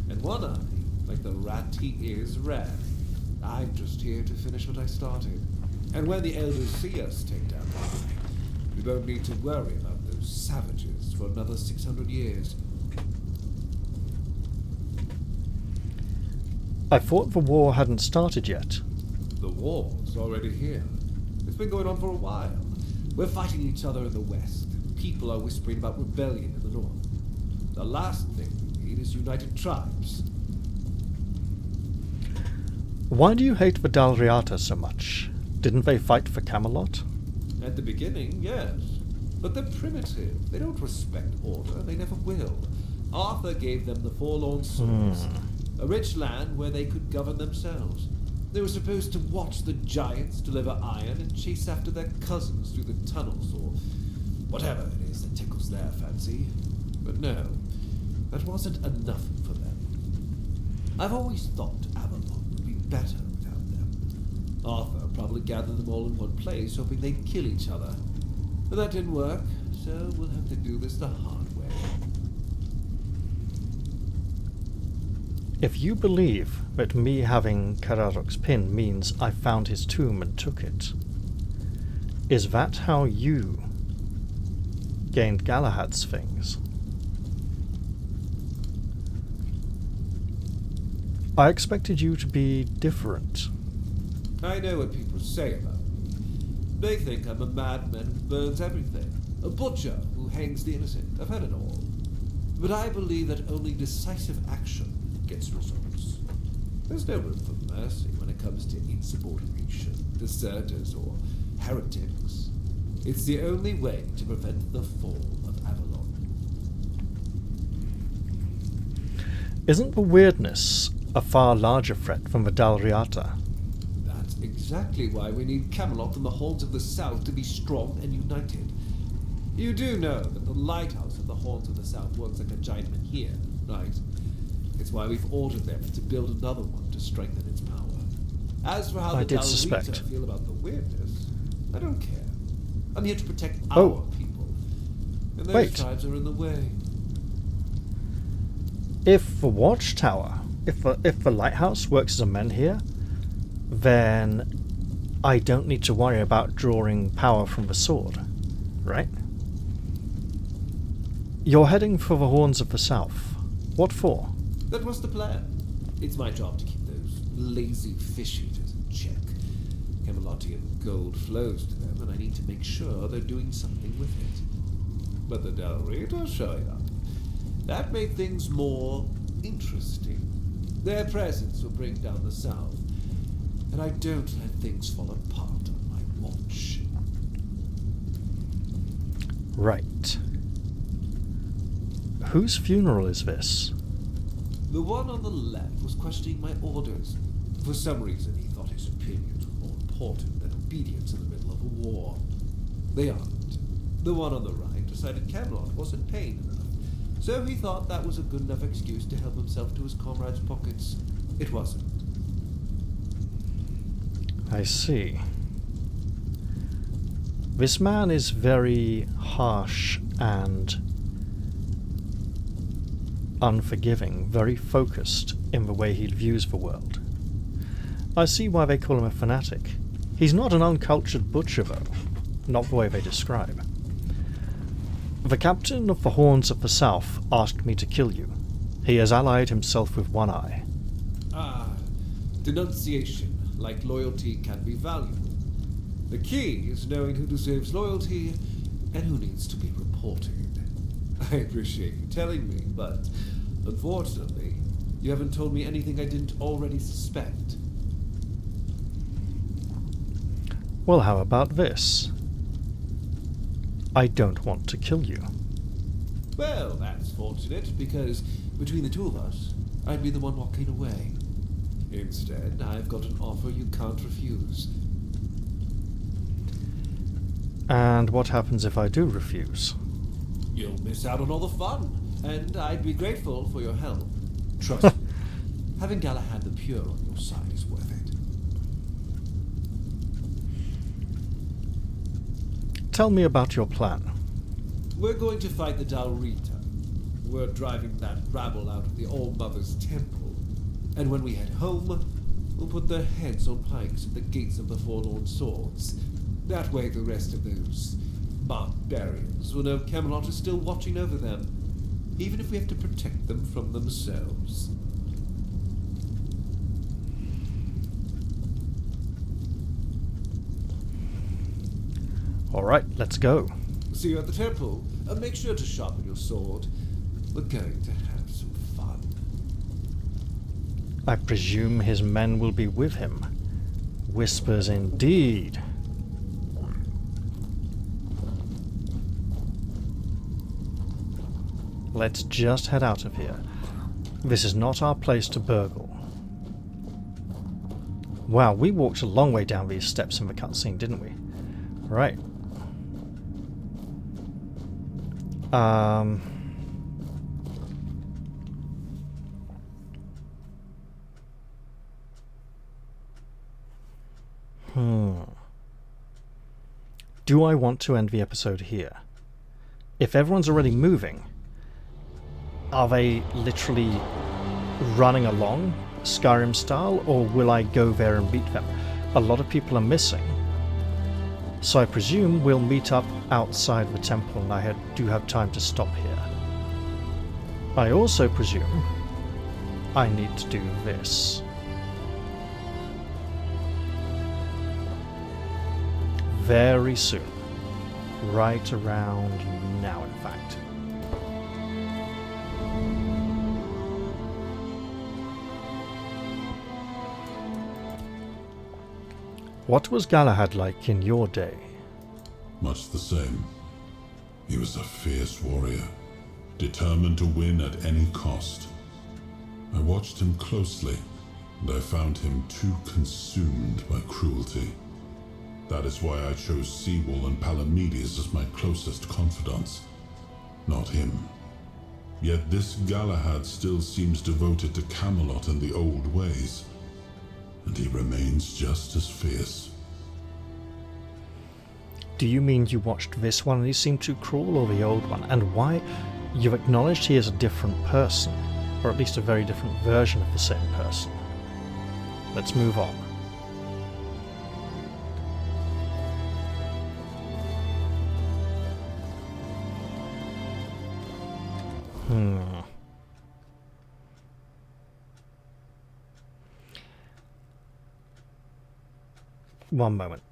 And One-Eye, like the rat he is, ran. I'm just here to finish what I started. And when the Elders see us take down One-Eye, we won't need to worry about those savages for another 600 years.
I thought the war hadn't started yet.
The war's already here. It's been going on for a while. We're fighting each other in the west. People are whispering about rebellion in the north. The last thing we need is united tribes.
Why do you hate the Dalriata so much? Didn't they fight for Camelot?
At the beginning, yes. But they're primitive. They don't respect order. They never will. Arthur gave them the Forlorn Swords. A rich land where they could govern themselves. They were supposed to watch the giants deliver iron and chase after their cousins through the tunnels or whatever it is that tickles their fancy. But no, that wasn't enough for them. I've always thought Avalon would be better without them. Arthur probably gathered them all in one place, hoping they'd kill each other. But that didn't work, so we'll have to do this the hard way.
If you believe that me having Caradoc's pin means I found his tomb and took it, is that how you gained Galahad's things? I expected you to be different.
I know what people say about me. They think I'm a madman who burns everything, a butcher who hangs the innocent. I've had it all. But I believe that only decisive action gets results. There's no room for mercy when it comes to insubordination, deserters, or heretics. It's the only way to prevent the fall of Avalon.
Isn't the wyrdness a far larger threat from the Dalriata?
That's exactly why we need Camelot and the Horns of the South to be strong and united. You do know that the lighthouse of the Horns of the South works like a giant menhir, right? It's why we've ordered them to build another one to strengthen its power. As for how
I
the
did
Dalrita
suspect.
feel about the wyrdness, I don't care. I'm here to protect
Oh.
our people. and those
Wait.
tribes are in the way.
If the watchtower, if the lighthouse works as a menhir, then I don't need to worry about drawing power from the sword, right? You're heading for the Horns of the South. What for?
That was the plan. It's my job to keep those lazy fish eaters in check. Camelotian gold flows to them, and I need to make sure they're doing something with it. But the Del Rito showing up. That made things more interesting. Their presence will bring down the South, and I don't let things fall apart on my watch.
Right. Whose funeral is this?
The one on the left was questioning my orders. For some reason, he thought his opinions were more important than obedience in the middle of a war. They aren't. The one on the right decided Camelot wasn't paying enough, so he thought that was a good enough excuse to help himself to his comrades' pockets. It wasn't.
I see. This man is very harsh and unforgiving, very focused in the way he views the world. I see why they call him a fanatic. He's not an uncultured butcher, though. Not the way they describe. The captain of the Horns of the South asked me to kill you. He has allied himself with One Eye.
Ah, denunciation, like loyalty, can be valuable. The key is knowing who deserves loyalty and who needs to be reported. I appreciate you telling me, but unfortunately, you haven't told me anything I didn't already suspect.
Well, how about this? I don't want to kill you.
Well, that's fortunate, because between the two of us, I'd be the one walking away. Instead, I've got an offer you can't refuse.
And what happens if I do refuse?
You'll miss out on all the fun, and I'd be grateful for your help. Trust me, having Galahad the Pure on your side is worth it.
Tell me about your plan.
We're going to fight the Dalrita. We're driving that rabble out of the Old Mother's temple. And when we head home, we'll put their heads on pikes at the gates of the Forlorn Swords. That way the rest of those barbarians will know Camelot is still watching over them, even if we have to protect them from themselves.
Alright, let's go.
See you at the temple, and make sure to sharpen your sword. We're going to have some fun.
I presume his men will be with him. Whispers indeed. Let's just head out of here. This is not our place to burgle. Wow, we walked a long way down these steps in the cutscene, didn't we? Right. Do I want to end the episode here? If everyone's already moving, are they literally running along, Skyrim style, or will I go there and beat them? A lot of people are missing, so I presume we'll meet up outside the temple and I do have time to stop here. I also presume I need to do this. Very soon. Right around now, in fact. What was Galahad like in your day?
Much the same. He was a fierce warrior, determined to win at any cost. I watched him closely, and I found him too consumed by cruelty. That is why I chose Seawall and Palamedes as my closest confidants, not him. Yet this Galahad still seems devoted to Camelot and the old ways, and he remains just as fierce.
Do you mean you watched this one and you seemed too cruel, or the old one? And why? You've acknowledged he is a different person, or at least a very different version of the same person. Let's move on. One moment.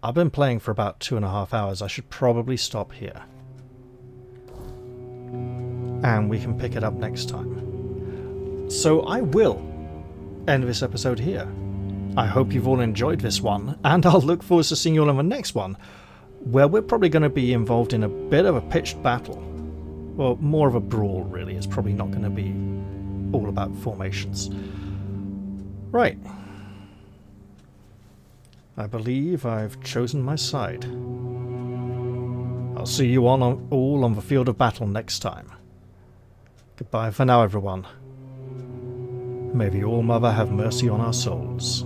I've been playing for about 2.5 hours. I should probably stop here. And we can pick it up next time. So I will end this episode here. I hope you've all enjoyed this one, and I'll look forward to seeing you all in the next one, where we're probably going to be involved in a bit of a pitched battle. Well, more of a brawl, really. It's probably not going to be all about formations. Right. I believe I've chosen my side. I'll see you all on the field of battle next time. Goodbye for now, everyone. May the All-Mother have mercy on our souls.